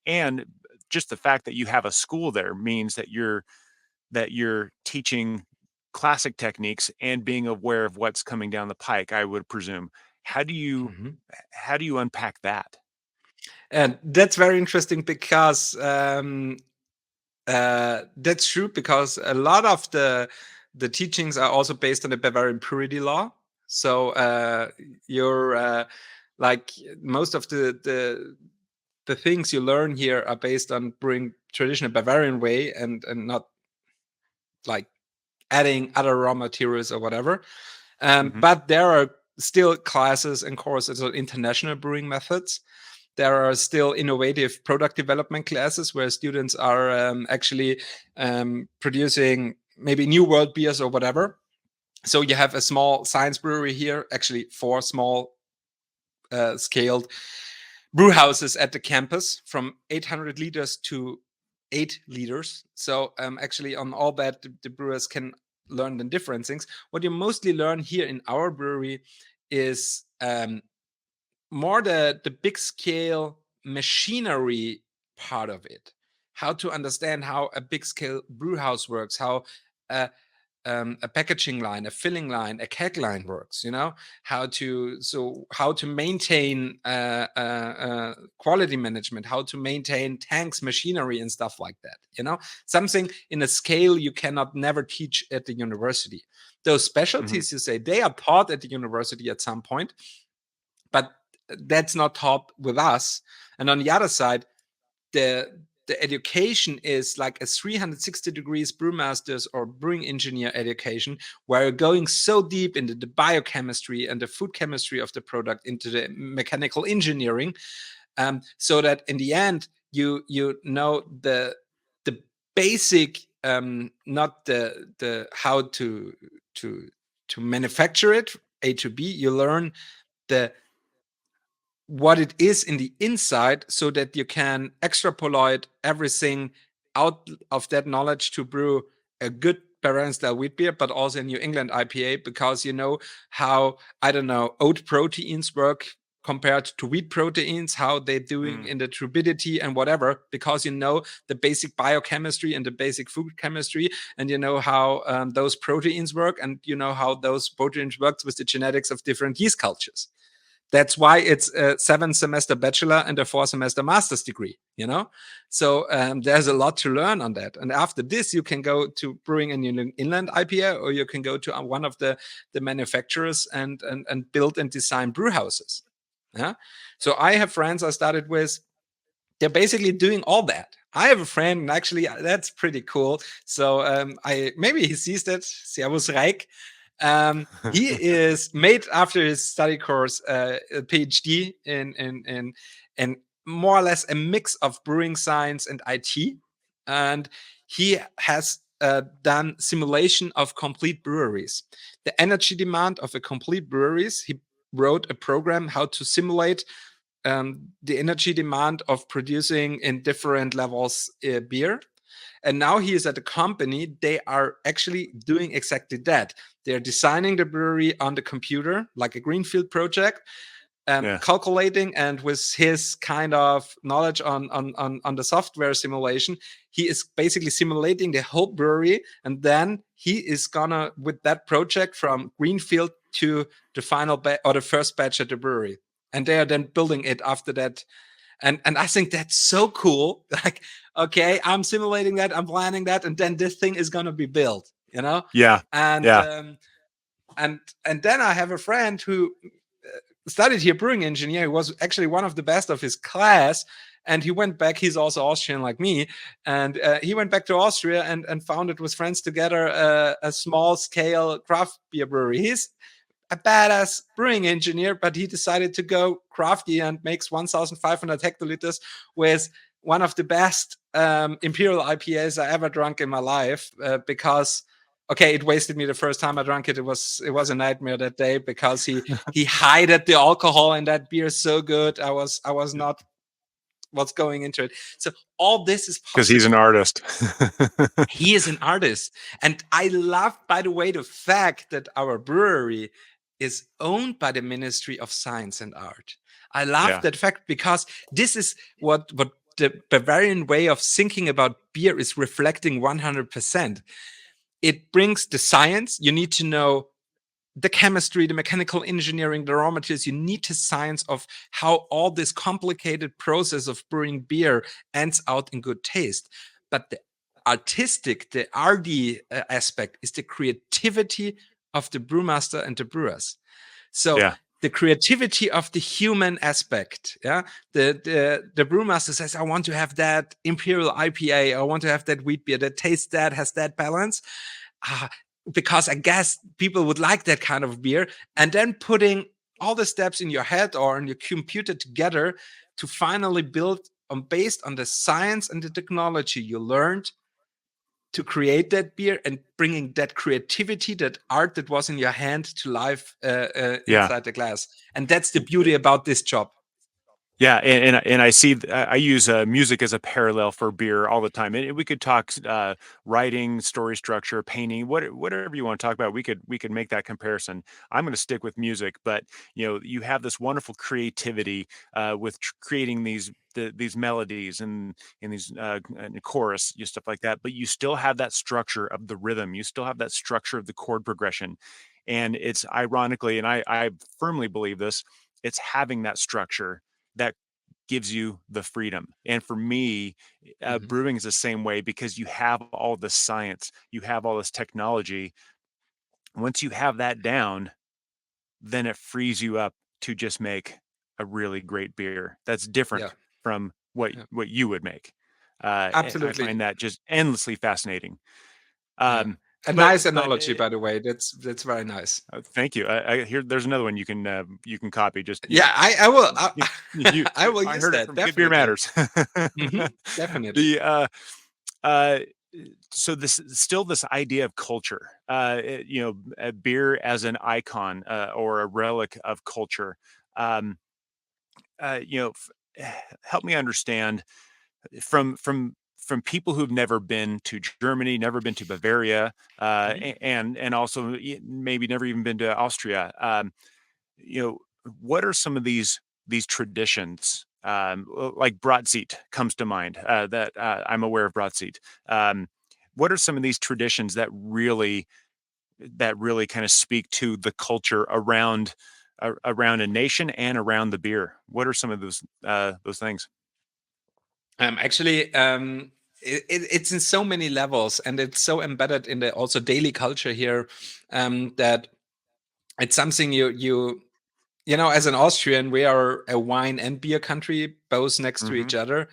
And just the fact that you have a school there means that that you're teaching classic techniques and being aware of what's coming down the pike, I would presume. How do you Mhm. how do you unpack that? And that's very interesting because that's true, because a lot of the teachings are also based on the Bavarian purity law. So you're like most of the things you learn here are based on brewing traditional Bavarian way, and not like adding other raw materials or whatever. Mhm. But there are still classes and courses on international brewing methods. There are still innovative product development classes where students are actually producing maybe new world beers or whatever. So you have a small science brewery here, actually 4 small scaled brew houses at the campus, from 800 liters to 8 liters. So actually on all that, the brewers can learn the different things. What you mostly learn here in our brewery is more the big scale machinery part of it, how to understand how a big scale brew house works, how a packaging line, a filling line, a keg line works. How to maintain quality management, how to maintain tanks, machinery, and stuff like that. Something in a scale you cannot never teach at the university. Those Mhm. specialties, you say, they are taught at the university at some point, but that's not taught with us. And on the other side, the education is like a 360 degrees brewmasters or brewing engineer education, where you're going so deep into the biochemistry and the food chemistry of the product, into the mechanical engineering, so that in the end you know the basic, not the how to to manufacture it A to B. You learn the what it is in the inside, so that you can extrapolate everything out of that knowledge to brew a good Bavarian style wheat beer, but also a New England IPA, because you know how, I don't know, oat proteins work compared to wheat proteins, how they're doing Mm. in the turbidity and whatever, because you know the basic biochemistry and the basic food chemistry, and you know how those proteins work, and you know how those proteins work with the genetics of different yeast cultures. That's why it's a 7-semester bachelor and a 4-semester master's degree. So there's a lot to learn on that. And after this, you can go to brewing a New England IPA, or you can go to one of the manufacturers and build and design brew houses. Yeah. So I have friends I started with, they're basically doing all that. I have a friend, and actually that's pretty cool. So I maybe he sees that. Servus Reik. He is made after his study course a PhD in more or less a mix of brewing science and IT, and he has done simulation of complete breweries, the energy demand of a complete breweries. He wrote a program how to simulate the energy demand of producing in different levels beer. And now he is at a company. They are actually doing exactly that. They're designing the brewery on the computer, like a greenfield project, Yeah. calculating, and with his kind of knowledge on the software simulation, he is basically simulating the whole brewery, and then he is gonna, with that project, from greenfield to the final or the first batch at the brewery, and they are then building it after that. And I think that's so cool. Like, okay, I'm simulating that, I'm planning that, and then this thing is gonna be built. Yeah. And Yeah. and then I have a friend who studied here brewing engineer. He was actually one of the best of his class, and he went back. He's also Austrian like me, and he went back to Austria and founded with friends together a small scale craft beer brewery. He's a badass brewing engineer, but he decided to go crafty and makes 1,500 hectoliters with one of the best imperial IPAs I ever drunk in my life. Because, okay, it wasted me the first time I drank it. It was a nightmare that day, because he hided the alcohol in that beer so good. I was not what's going into it. So all this is Because he's an possible. artist. He is an artist. And I love, by the way, the fact that our brewery is owned by the Ministry of Science and Art. I love Yeah. that fact, because this is what the Bavarian way of thinking about beer is reflecting 100%. It brings the science. You need to know the chemistry, the mechanical engineering, the raw materials. You need the science of how all this complicated process of brewing beer ends out in good taste. But the artistic, the RD aspect is the creativity of the brewmaster and the brewers. So Yeah. the creativity of the human aspect, yeah. The brewmaster says, I want to have that imperial IPA, I want to have that wheat beer that tastes that, has that balance. Because I guess people would like that kind of beer, and then putting all the steps in your head or in your computer together to finally build based on the science and the technology you learned to create that beer, and bringing that creativity, that art that was in your hand to life Yeah. inside the glass. And that's the beauty about this job. Yeah, and I see I use music as a parallel for beer all the time, and we could talk writing, story structure, painting, whatever you want to talk about. We could make that comparison. I'm going to stick with music, but you have this wonderful creativity with creating these melodies and these and chorus, stuff like that. But you still have that structure of the rhythm. You still have that structure of the chord progression, and it's ironically, and I firmly believe this. It's having that structure that gives you the freedom. And for me, Mhm. brewing is the same way because you have all the science, you have all this technology. Once you have that down, then it frees you up to just make a really great beer that's Yeah, different from what yeah, what you would make. I absolutely. find that just endlessly fascinating. Yeah, Um, a but nice but analogy, by the way. That's very nice. thank you. I hear there's another one you can copy. Just Yeah, I will. I will I use heard it that from Good Beer definitely. Matters. Definitely. the uh so this still this idea of culture, beer as an icon or a relic of culture. um uh you know Help me understand from people who've never been to Germany, never been to Bavaria, Mhm. and also maybe never even been to Austria. You know, what are some of these traditions? Like Bratziet comes to mind. That I'm aware of Bratziet. What are some of these traditions that really kind of speak to the culture around a nation and around the beer? What are some of those things? Actually, it's in so many levels, and it's so embedded in the also daily culture here, that it's something as an Austrian, we are a wine and beer country, both next to Hmm. each other.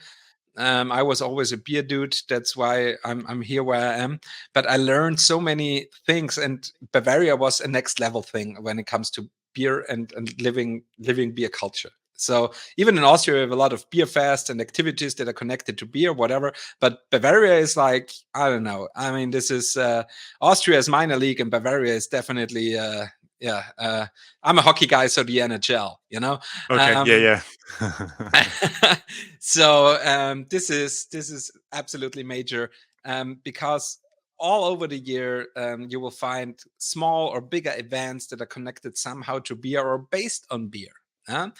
I was always a beer dude. That's why I'm here where I am. But I learned so many things, and Bavaria was a next level thing when it comes to beer and living beer culture. So even in Austria, we have a lot of beer fests and activities that are connected to beer, whatever. But Bavaria is like, I don't know. I mean, this is Austria is minor league, and Bavaria is definitely yeah. I'm a hockey guy, so the NHL, you know. Okay. Um, Yeah. Yeah. so this is absolutely major, because all over the year you will find small or bigger events that are connected somehow to beer or based on beer. huh?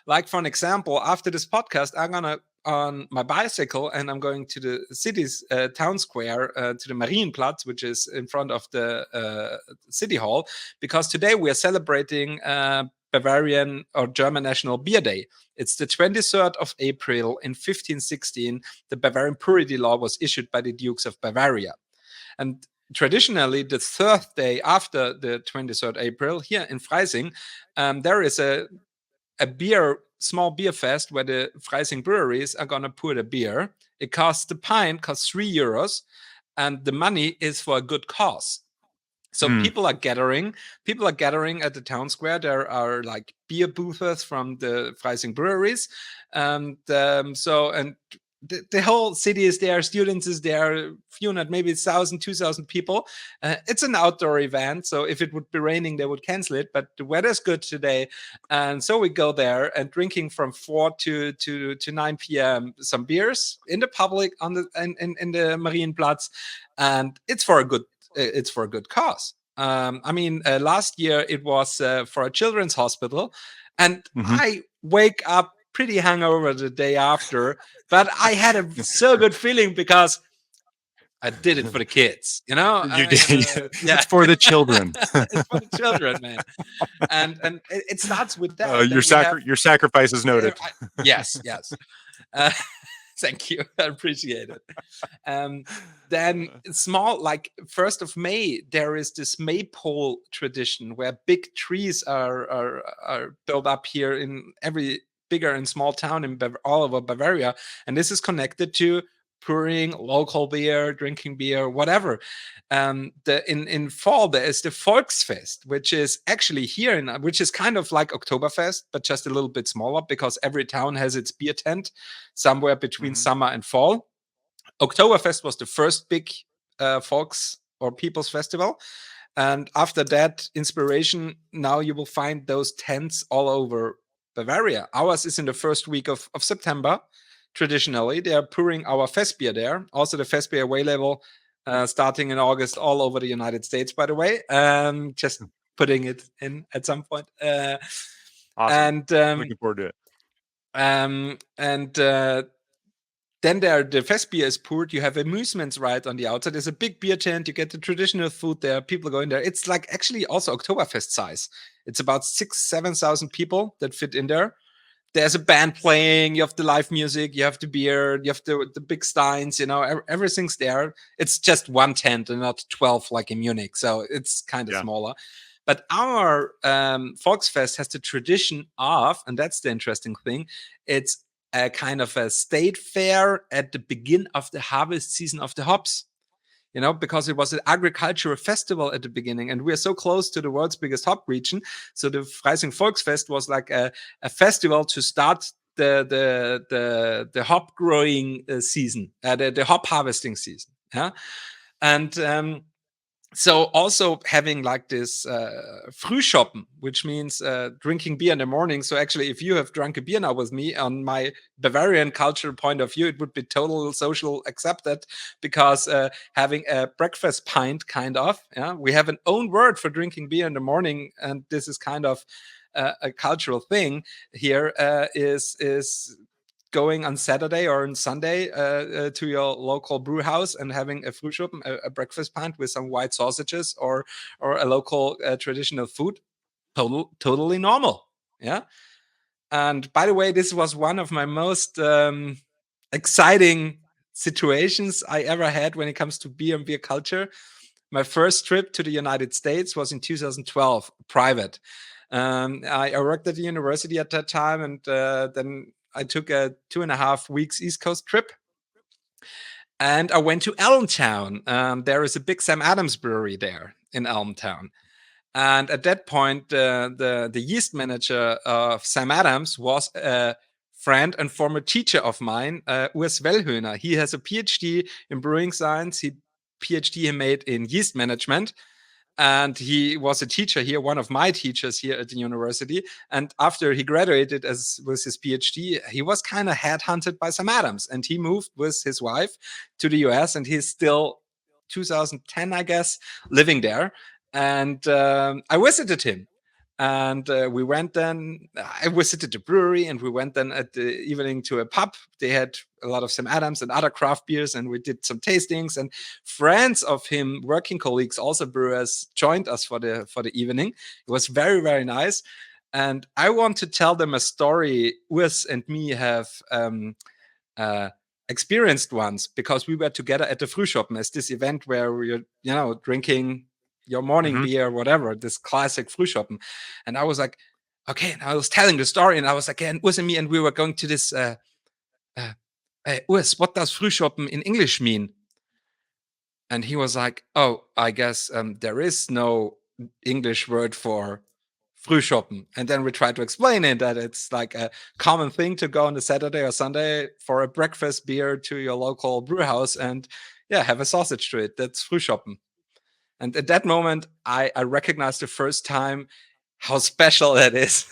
Like for an example, after this podcast, I'm gonna on my bicycle and I'm going to the city's town square, to the Marienplatz, which is in front of the city hall, because today we are celebrating Bavarian or German National Beer Day. It's the 23rd of April in 1516. The Bavarian Purity Law was issued by the Dukes of Bavaria. And traditionally, the third day after the 23rd April, here in Freising, there is a small beer fest where the Freising breweries are gonna pour the beer. It costs the pint costs €3, and the money is for a good cause. So Mm. people are gathering at the town square. There are like beer boothers from the Freising breweries, and the whole city is there. Students is there. Few hundred, maybe 1,000, 2,000 people. It's an outdoor event, so if it would be raining, they would cancel it. But the weather's good today, and so we go there and drinking from 4 to 9 p.m. some beers in the public on the in the Marienplatz, and it's for a good cause. I mean, last year it was for a children's hospital, and Hmm. I wake up pretty hungover the day after, but I had a so good feeling because I did it for the kids, you know. You did. Yeah, It's for the children. it's for the children, man. And it starts with Oh, that. Then we have your sacrifice is noted. yes, yes. Uh, thank you, I appreciate it. Then small, like 1st of May, there is this maypole tradition where big trees are built up here in every bigger and small town in all over Bavaria, and this is connected to brewing local beer, drinking beer, whatever. In fall there is the Volksfest, which is actually here which is kind of like Oktoberfest, but just a little bit smaller because every town has its beer tent somewhere between summer and fall. Oktoberfest was the first big folks or people's festival. And after that inspiration, now you will find those tents all over Bavaria. Ours is in the first week of September. Traditionally, they are pouring our fest beer there. Also, the fest beer available starting in August all over the United States, by the way. Just putting it in at some point. Awesome. Looking forward to it. Then the fest beer is poured. You have amusements right on the outside. There's a big beer tent. You get the traditional food there. People go in there. It's like actually also Oktoberfest size. It's about 7,000 people that fit in there. There's a band playing. You have the live music. You have the beer. You have the big steins. You know, everything's there. It's just one tent and not 12 like in Munich. So it's kind of smaller. But our Volksfest has the tradition of, and that's the interesting thing, it's a kind of a state fair at the beginning of the harvest season of the hops, you know, because it was an agricultural festival at the beginning, and we're so close to the world's biggest hop region. So the Freising Volksfest was like a festival to start the hop growing season, the hop harvesting season. Yeah, and so also having like this Frühschoppen, which means drinking beer in the morning. So actually, if you have drunk a beer now with me, on my Bavarian cultural point of view, it would be total social accepted, because having a breakfast pint, kind of, yeah, we have an own word for drinking beer in the morning, and this is kind of a cultural thing here, is going on Saturday or on Sunday to your local brew house and having a Frühschoppen, a breakfast pint with some white sausages or a local traditional food. Totally normal. Yeah. And by the way, this was one of my most exciting situations I ever had when it comes to beer and beer culture. My first trip to the United States was in 2012, private. I worked at the university at that time, and then I took a 2.5 weeks East Coast trip, and I went to Allentown. There is a big Sam Adams brewery there in Allentown. And at that point, the yeast manager of Sam Adams was a friend and former teacher of mine, Urs Wellhöhner. He has a PhD in brewing science. PhD he made in yeast management. And he was a teacher here, one of my teachers here at the university. And after he graduated with his PhD, he was kind of headhunted by Sam Adams, and he moved with his wife to the US, and he's still 2010, I guess, living there. And I visited him. And we went then, I visited the brewery, and we went then at the evening to a pub. They had a lot of Sam Adams and other craft beers, and we did some tastings, and friends of him, working colleagues, also brewers, joined us for the evening. It was very, very nice. And I want to tell them a story Urs and me have experienced once, because we were together at the Frühschoppen, as this event where we're, drinking your morning beer, whatever, this classic Frühschoppen. And I was like, okay, and I was telling the story, and I was like, and Urs and me, and we were going to this, Urs, what does Frühschoppen in English mean? And he was like, oh, I guess there is no English word for Frühschoppen. And then we tried to explain it, that it's like a common thing to go on a Saturday or Sunday for a breakfast beer to your local brew house and, have a sausage to it. That's Frühschoppen. And at that moment, I recognized the first time how special that is,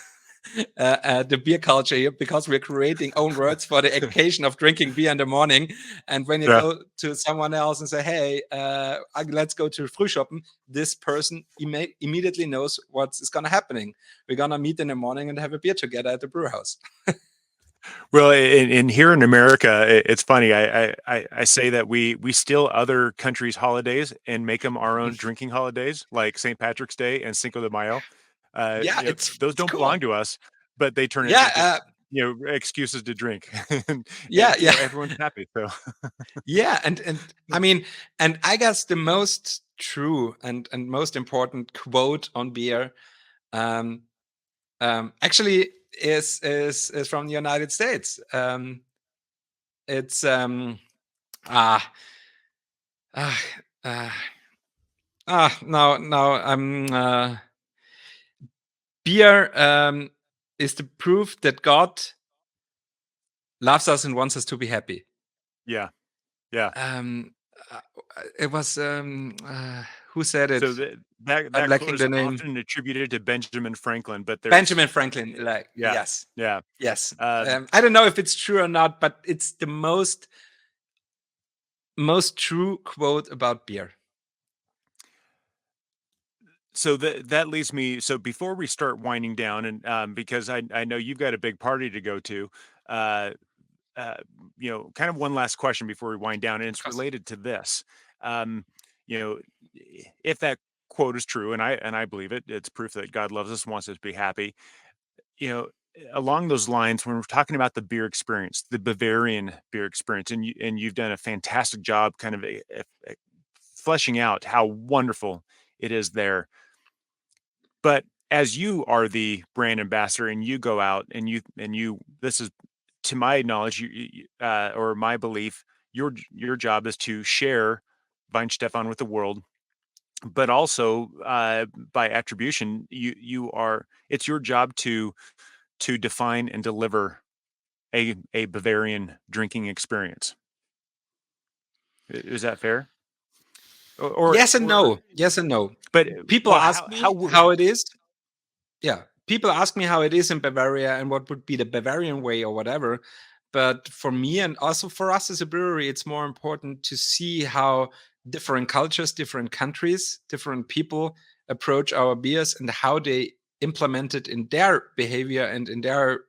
the beer culture here, because we're creating own words for the occasion of drinking beer in the morning. And when you go to someone else and say, hey, let's go to Frühschoppen, this person immediately knows what's going to happening. We're going to meet in the morning and have a beer together at the brew house. Well, in here in America, it's funny. I say that we steal other countries' holidays and make them our own drinking holidays, like St. Patrick's Day and Cinco de Mayo. Yeah, Those it's don't belong cool. to us, but they turn into Yeah, just excuses to drink, yeah, yeah. everyone's happy. So Yeah, and I mean, and I guess the most true and most important quote on beer, um, actually is from the United States. It's ah ah ah no beer is the proof that God loves us and wants us to be happy. yeah, yeah. Um, uh, it was who said So it? I'm that quote lacking is the name. often attributed to Benjamin Franklin, but there's Benjamin Franklin. Like yeah, yes, yeah. yes. Uh, I don't know if it's true or not, but it's the most true quote about beer. so that leads me. So before we start winding down, and because I know you've got a big party to go to, uh, uh, kind of one last question before we wind down, and Of it's course. related to this. Um, you know, if that quote is true, and I believe it, it's proof that God loves us, wants us to be happy. You know, along those lines, when we're talking about the beer experience, the Bavarian beer experience, and you've done a fantastic job, kind of fleshing out how wonderful it is there. But as you are the brand ambassador and you go out and you this is to my knowledge, or my belief, your job is to share Weihenstephan with the world, but also by attribution, you are it's your job to define and deliver a Bavarian drinking experience. Is that fair? Yes and Or no. Yes and no. but People well, ask how me how it is. Yeah, people ask me how it is in Bavaria and what would be the Bavarian way or whatever. But for me and also for us as a brewery, it's more important to see how different cultures, different countries, different people approach our beers and how they implement it in their behavior and in their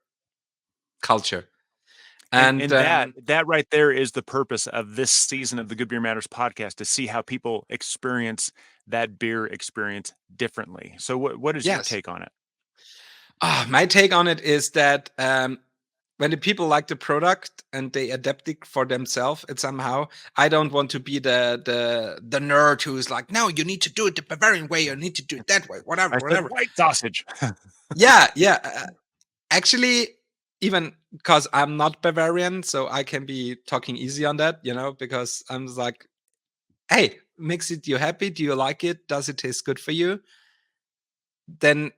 culture. And and that right there is the purpose of this season of the Good Beer Matters podcast, to see how people experience that beer experience differently. So what is your yes, take on it? my take on it is that when the people like the product and they adapt it for themselves, it somehow. I don't want to be the nerd who's like, no, you need to do it the Bavarian way. You need to do it that way. Whatever, I said whatever. white sausage. Yeah, yeah. Actually, even because I'm not Bavarian, so I can be talking easy on that, because I'm just like, hey, makes it you happy? Do you like it? Does it taste good for you? Then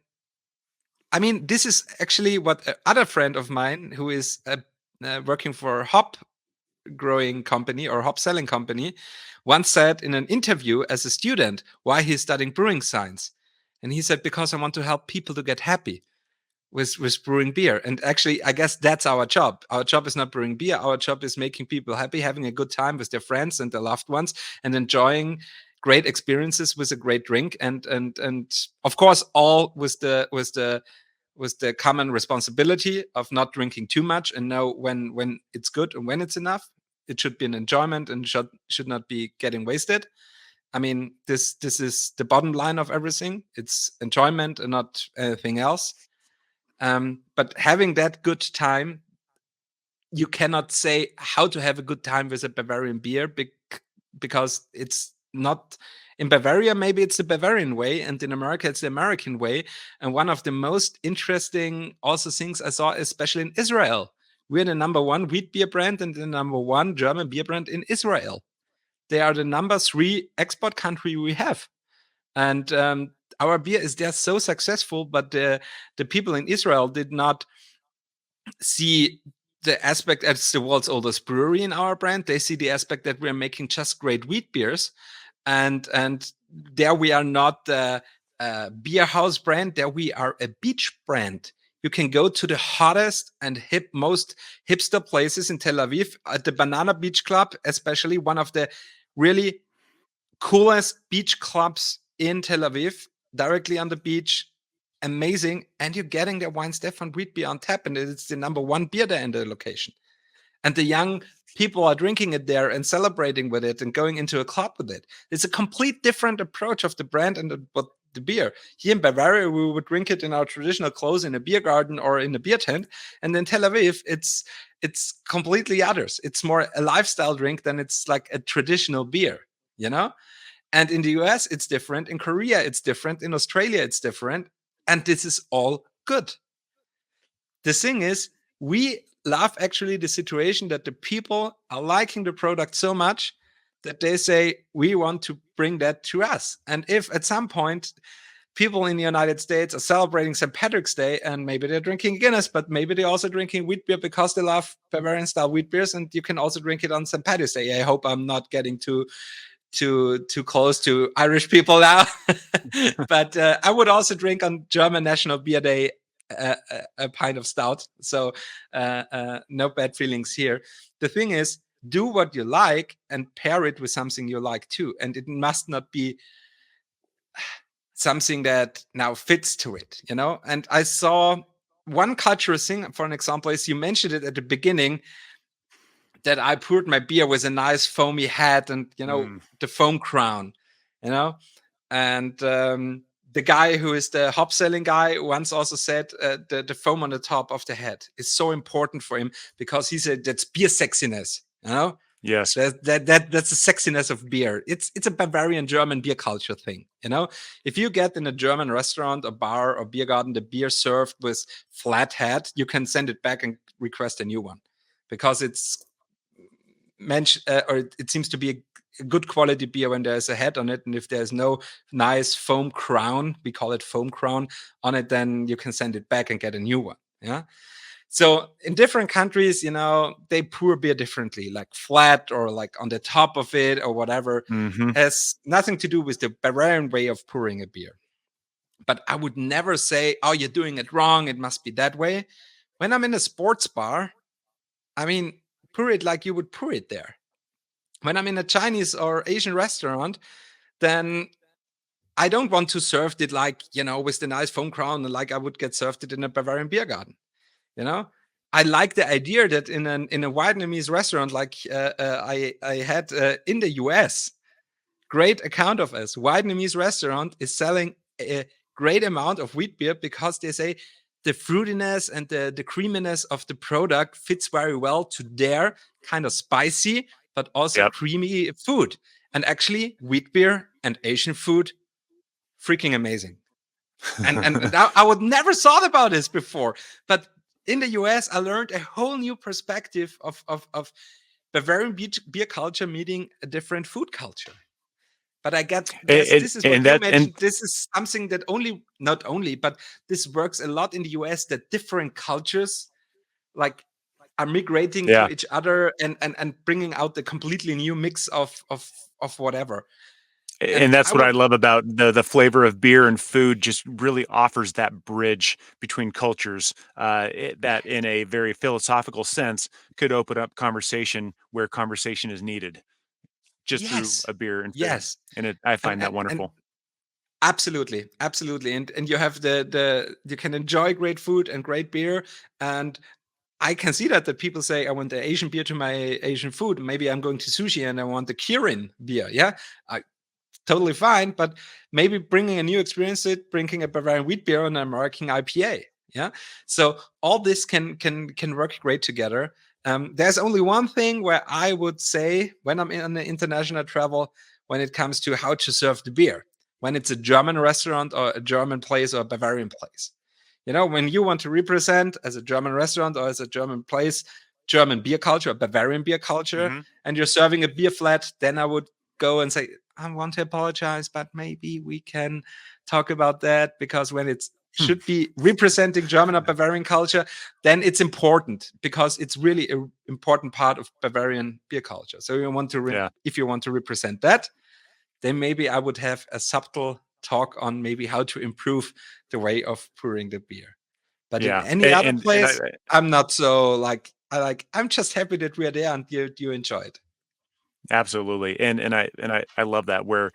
I mean, this is actually what other friend of mine who is working for a hop growing company or hop selling company once said in an interview as a student why he's studying brewing science. And he said, because I want to help people to get happy with brewing beer. And actually, I guess that's our job. Our job is not brewing beer. Our job is making people happy, having a good time with their friends and their loved ones, and enjoying great experiences with a great drink. And of course, all with the common responsibility of not drinking too much and know when it's good and when it's enough. It should be an enjoyment and should not be getting wasted. I mean, this is the bottom line of everything. It's enjoyment and not anything else. But having that good time, you cannot say how to have a good time with a Bavarian beer because it's not in Bavaria. Maybe it's the Bavarian way, and in America it's the American way. And one of the most interesting also things I saw, especially in Israel, we're the number one wheat beer brand and the number one German beer brand in Israel. They are the number three export country we have, and our beer is there so successful. But the people in Israel did not see the aspect as the world's oldest brewery in our brand. They see the aspect that we're making just great wheat beers, and there we are not the beer house brand. There we are a beach brand. You can go to the hottest and most hipster places in Tel Aviv, at the Banana Beach Club, especially one of the really coolest beach clubs in Tel Aviv, directly on the beach. amazing, and you're getting the Weihenstephan wheat beer on tap, and it's the number one beer there in the location. And the young people are drinking it there and celebrating with it and going into a club with it. It's a complete different approach of the brand and the beer. Here in Bavaria, we would drink it in our traditional clothes in a beer garden or in a beer tent. And in Tel Aviv, it's completely others. It's more a lifestyle drink than it's like a traditional beer, you know? And in the US, it's different. In Korea, it's different. In Australia, it's different. And this is all good. The thing is, we love actually the situation that the people are liking the product so much that they say, we want to bring that to us. And if at some point people in the United States are celebrating St. Patrick's Day and maybe they're drinking Guinness, but maybe they're also drinking wheat beer because they love Bavarian style wheat beers, and you can also drink it on St. Patrick's Day. I hope I'm not getting too close to Irish people now. But I would also drink on German National Beer Day a pint of stout. So no bad feelings here. The thing is, do what you like and pair it with something you like too. And it must not be something that now fits to it, you know? And I saw one cultural thing, for an example, is you mentioned it at the beginning, that I poured my beer with a nice foamy head and, you know, the foam crown, you know? And the guy who is the hop selling guy once also said the foam on the top of the head is so important for him, because he said that's beer sexiness, you know? Yes. That's the sexiness of beer. It's a Bavarian German beer culture thing, you know? If you get in a German restaurant or bar or beer garden the beer served with flat head, you can send it back and request a new one, because it's or it seems to be a good quality beer when there's a head on it, and if there's no nice foam crown, we call it foam crown, on it, then you can send it back and get a new one. Yeah. So in different countries, you know, they pour beer differently, like flat or like on the top of it or whatever. Has nothing to do with the Bavarian way of pouring a beer. But I would never say, oh, you're doing it wrong, it must be that way. When I'm in a sports bar, I mean, pour it like you would pour it there. When I'm in a Chinese or Asian restaurant, then I don't want to serve it like, you know, with the nice foam crown, like I would get served it in a Bavarian beer garden. You know, I like the idea that in a Vietnamese restaurant like I had in the US, great account of us. Vietnamese restaurant is selling a great amount of wheat beer because they say the fruitiness and the creaminess of the product fits very well to their kind of spicy but also creamy food. And actually, wheat beer and Asian food, freaking amazing. And I would never thought about this before. But in the US, I learned a whole new perspective of Bavarian beer culture meeting a different food culture. But I get this is what you mentioned. This is something that not only, but this works a lot in the US, that different cultures like are migrating to each other and bringing out the completely new mix of whatever. And that's what I love about the flavor of beer and food. Just really offers that bridge between cultures that in a very philosophical sense could open up conversation where conversation is needed, just through a beer and food. And I find that wonderful. Absolutely. And you have you can enjoy great food and great beer. And I can see that people say, I want the Asian beer to my Asian food. Maybe I'm going to sushi and I want the Kirin beer. Yeah. Totally fine, but maybe bringing a new experience, bringing a Bavarian wheat beer and an American IPA. Yeah, so all this can work great together. There's only one thing where I would say when I'm in the international travel, when it comes to how to serve the beer, when it's a German restaurant or a German place or a Bavarian place. You know, when you want to represent as a German restaurant or as a German place, German beer culture, or Bavarian beer culture, and you're serving a beer flat, then I would go and say, I want to apologize, but maybe we can talk about that, because when it should be representing German or Bavarian culture, then it's important, because it's really an important part of Bavarian beer culture. So you want to, if you want to represent that, then maybe I would have a subtle talk on maybe how to improve the way of pouring the beer. But in any other place, I'm not so I'm just happy that we are there and you enjoy it. Absolutely. And I love that, where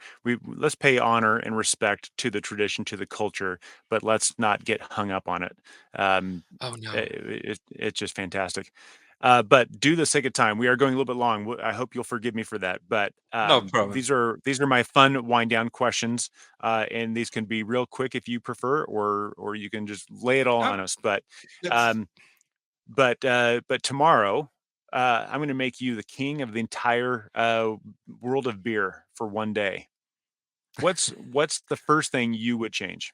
let's pay honor and respect to the tradition, to the culture, but let's not get hung up on it. Um, Oh no, it's just fantastic. But due to the sake of time, we are going a little bit long. I hope you'll forgive me for that. But no problem. these are my fun wind down questions, and these can be real quick if you prefer, or you can just lay it all Oh, on us. But that's um, but tomorrow, I'm going to make you the king of the entire world of beer for one day. What's the first thing you would change?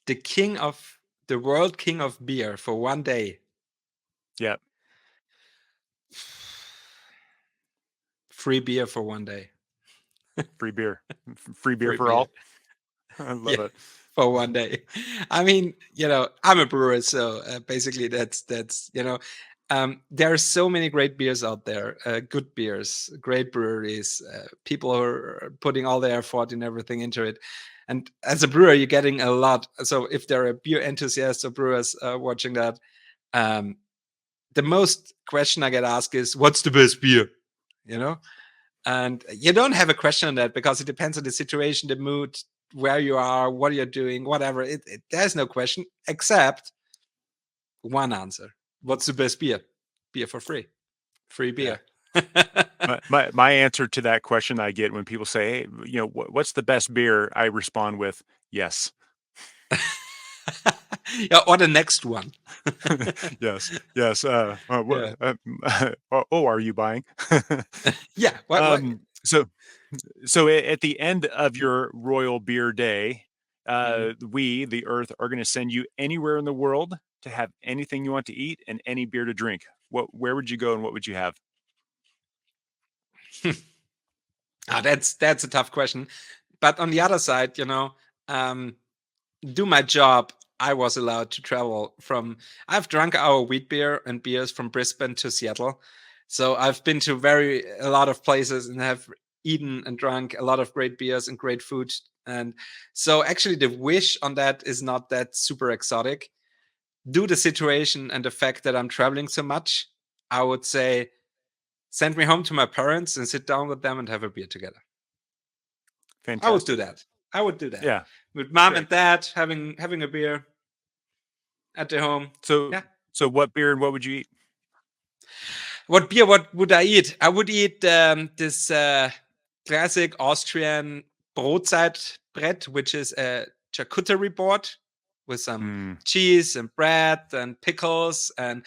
the king of the world king of beer for one day. Yeah, Free beer for one day. free beer, free beer Free for beer. all. I Yeah, love it. for one day. I mean, I'm a brewer, so basically that's there are so many great beers out there, good beers, great breweries, people who are putting all their effort and everything into it. And as a brewer, you're getting a lot. So if there are beer enthusiasts or brewers watching that, um, the most question I get asked is, "What's the best beer?" You know, and you don't have a question on that because it depends on the situation, the mood, where you are, what you're doing, whatever. There's no question except one answer. What's the best beer? Beer for free. Free Yeah. beer. My answer to that question I get when people say, "Hey, what's the best beer?" I respond with, "Yes." Yeah, or the next one. Yes, yes. Yeah. Oh, are you buying? Yeah. What? um, so at the end of your royal beer day, Mhm. we, the Earth, are going to send you anywhere in the world to have anything you want to eat and any beer to drink. Where would you go and what would you have? That's a tough question. But on the other side, um, do my job, I was allowed to travel from. I've drunk our wheat beer and beers from Brisbane to Seattle, so I've been to a lot of places and have eaten and drunk a lot of great beers and great food. And so, actually, the wish on that is not that super exotic. Due to the situation and the fact that I'm traveling so much, I would say send me home to my parents and sit down with them and have a beer together. I would do Fantastic. that. I would do that Yeah, with mom great. and dad having a beer at their home. So Yeah. what beer and what would you eat? What beer? What would I eat? I would eat this classic Austrian Brotzeitbrett, which is a charcuterie board with some Hmm. cheese and bread and pickles and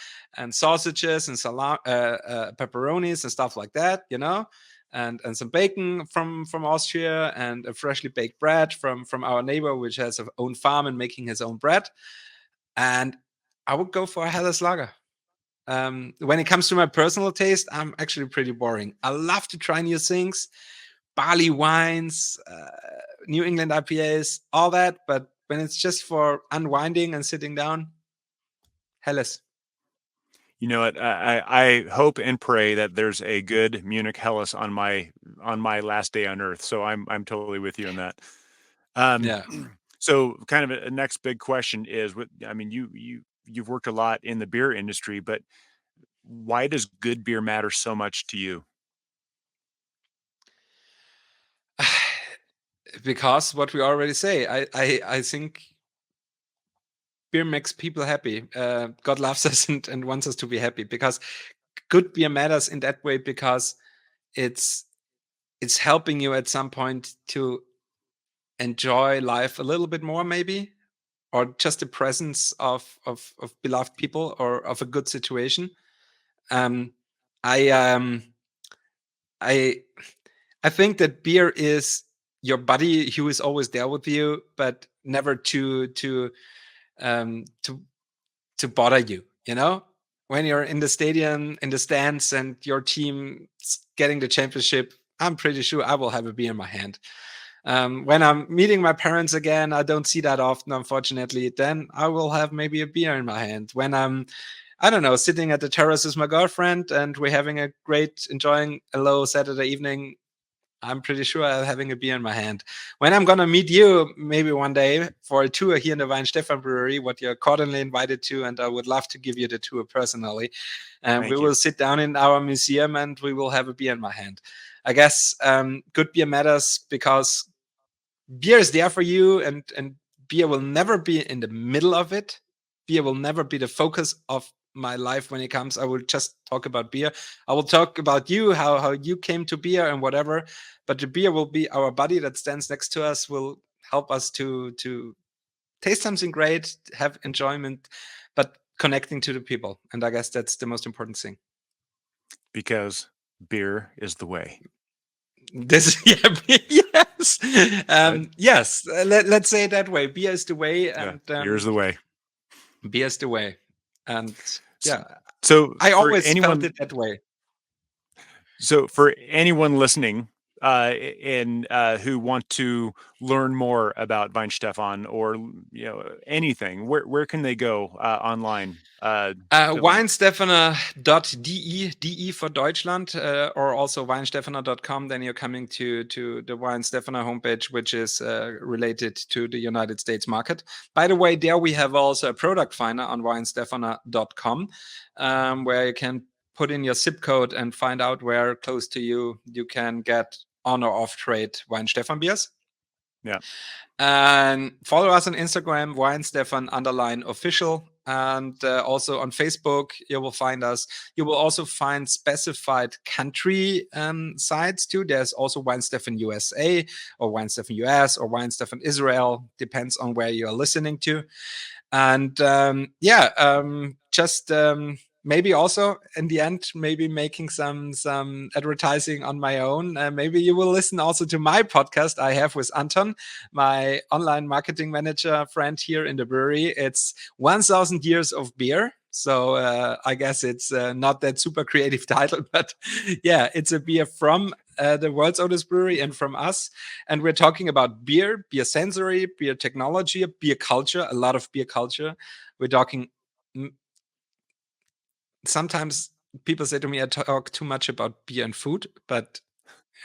sausages and pepperonis and stuff like that. And some bacon from Austria and a freshly baked bread from our neighbor, which has his own farm and making his own bread. And I would go for a Helles Lager. When it comes to my personal taste, I'm actually pretty boring. I love to try new things, barley wines, New England IPAs, all that. But when it's just for unwinding and sitting down, Helles. You know what? I hope and pray that there's a good Munich Helles on my last day on Earth. So I'm totally with you on that. Um, Yeah. so kind of a next big question is, what I mean, you've worked a lot in the beer industry, but why does good beer matter so much to you? Because what we already say, I think beer makes people happy. God loves us and wants us to be happy because good beer matters in that way because it's it's helping you at some point to enjoy life a little bit more, maybe, or just the presence of beloved people or of a good situation. Um, I um, I I think that beer is your buddy who is always there with you, but never um, to to bother you. When you're in the stadium, in the stands, and your team getting the championship, I'm pretty sure I will have a beer in my hand. When I'm meeting my parents again, I don't see that often, unfortunately. Then I will have maybe a beer in my hand. When I don't know, sitting at the terrace with my girlfriend and we're having a great, enjoying a low Saturday evening, I'm pretty sure I'm having a beer in my hand. When I'm gonna meet you, maybe one day for a tour here in the Weihenstephan Brewery, what you're cordially invited to, and I would love to give you the tour personally. And we Thank you. will sit down in our museum and we will have a beer in my hand. I guess good beer matters because beer is there for you, and beer will never be in the middle of it. Beer will never be the focus of my life when it comes. I will just talk about beer. I will talk about you, how you came to beer and whatever. But the beer will be our buddy that stands next to us, will help us to taste something great, have enjoyment, but connecting to the people. And I guess that's the most important thing. Because beer is the way. This, yeah, yes, yes. Let's say it that way. Beer is the way, Yeah, and beer is the way. beer is the way, and yeah, So I for always felt anyone, it that way. so for anyone listening, and who want to learn more about Weihenstephan or anything, where can they go online? To learn. Weinstephaner.de, de for Deutschland, or also weinstephaner.com. Then you're coming to the Weinstephaner homepage, which is related to the United States market. By the way, there we have also a product finder on weinstephaner.com, where you can put in your zip code and find out where close to you can get on or off trade Weinstephan beers. Yeah. And follow us on Instagram, Weihenstephan_official. And also on Facebook, you will find us. You will also find specified country sites too. There's also Weihenstephan USA or Weihenstephan US or Weihenstephan Israel. Depends on where you are listening to. And just maybe also in the end, maybe making some advertising on my own. Maybe you will listen also to my podcast I have with Anton, my online marketing manager friend here in the brewery. It's 1,000 years of beer. So I guess it's not that super creative title, but yeah, it's a beer from the world's oldest brewery and from us. And we're talking about beer, beer sensory, beer technology, beer culture, a lot of beer culture. We're talking. Sometimes people say to me, I talk too much about beer and food, but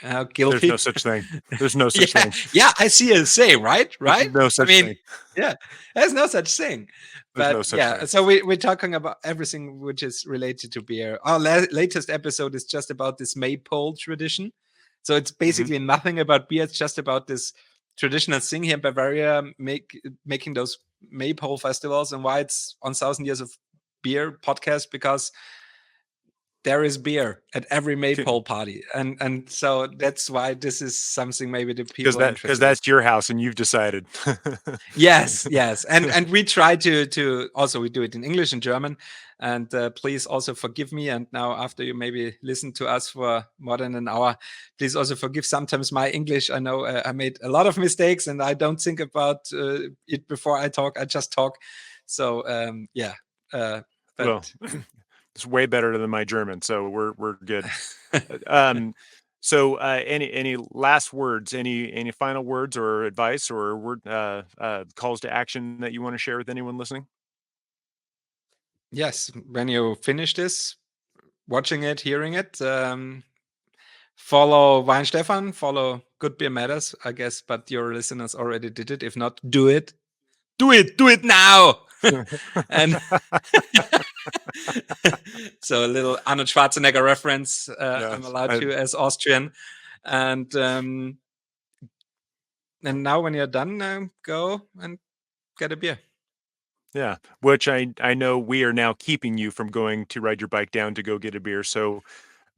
There's no guilty. such thing. There's no such Yeah, thing. yeah, I see it say, right? There's Right? no I such mean, thing. yeah, there's no such thing. There's no But such yeah, thing. so we're talking about everything which is related to beer. Our latest episode is just about this maypole tradition. So it's Mhm. basically nothing about beer. It's just about this traditional thing here in Bavaria, making those maypole festivals, and why it's on 1,000 Years of Beer podcast, because there is beer at every maypole party, and so that's why this is something maybe the people are Because interested in. that's your house and you've decided. Yes, and we try to also, we do it in English and German, and please also forgive me. And now, after you maybe listen to us for more than an hour, please also forgive sometimes my English. I know I made a lot of mistakes, and I don't think about it before I talk. I just talk. So yeah, Well, but it's way better than my German, so we're good. Um, so any last words, any final words or advice or word calls to action that you want to share with anyone listening? yes, when you finish this, watching it, hearing it, follow Weihenstephan, follow Good Beer Matters, I guess, but your listeners already did it. If not, do it. Do it now. And so a little Arnold Schwarzenegger reference, I'm Yes. allowed to as Austrian. And now when you're done, go and get a beer. Yeah, which I know we are now keeping you from going to ride your bike down to go get a beer. So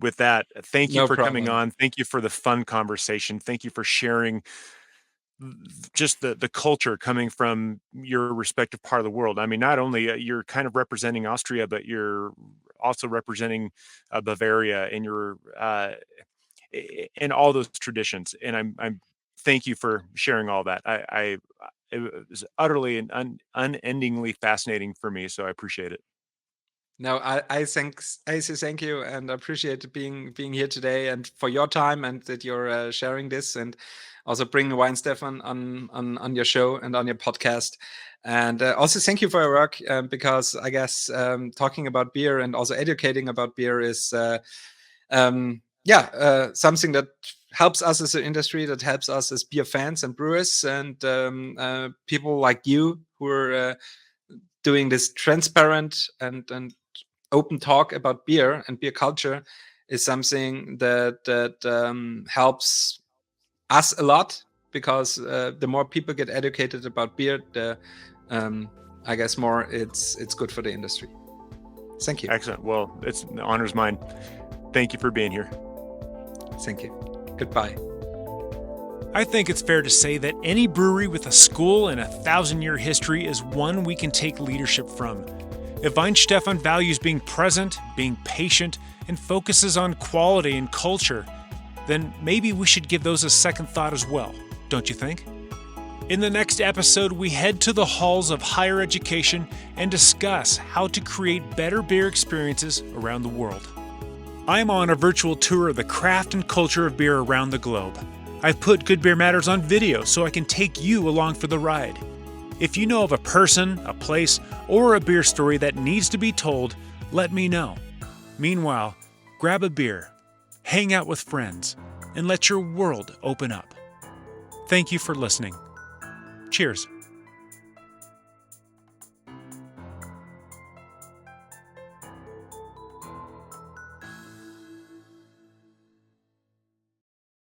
with that, thank you No for coming problem. on. Thank you for the fun conversation. Thank you for sharing just the culture coming from your respective part of the world. I mean, not only you're kind of representing Austria, but you're also representing Bavaria, and you're in all those traditions. And I'm thank you for sharing all that. I it was utterly and unendingly fascinating for me. So I appreciate it. No, I say thank you, and I appreciate being here today, and for your time, and that you're sharing this, and also bringing Wine Stefan on your show and on your podcast. And also thank you for your work, because I guess talking about beer and also educating about beer is something that helps us as an industry, that helps us as beer fans and brewers, and people like you who are doing this transparent and open talk about beer and beer culture is something that helps us a lot, because the more people get educated about beer, the I guess more it's good for the industry. Thank you. Excellent. Well, the honor's mine. Thank you for being here. Thank you. Goodbye. I think it's fair to say that any brewery with a school and a 1,000-year history is one we can take leadership from. If Weihenstephan values being present, being patient, and focuses on quality and culture, then maybe we should give those a second thought as well, don't you think? In the next episode, we head to the halls of higher education and discuss how to create better beer experiences around the world. I'm on a virtual tour of the craft and culture of beer around the globe. I've put Good Beer Matters on video so I can take you along for the ride. If you know of a person, a place, or a beer story that needs to be told, let me know. Meanwhile, grab a beer, hang out with friends, and let your world open up. Thank you for listening. Cheers.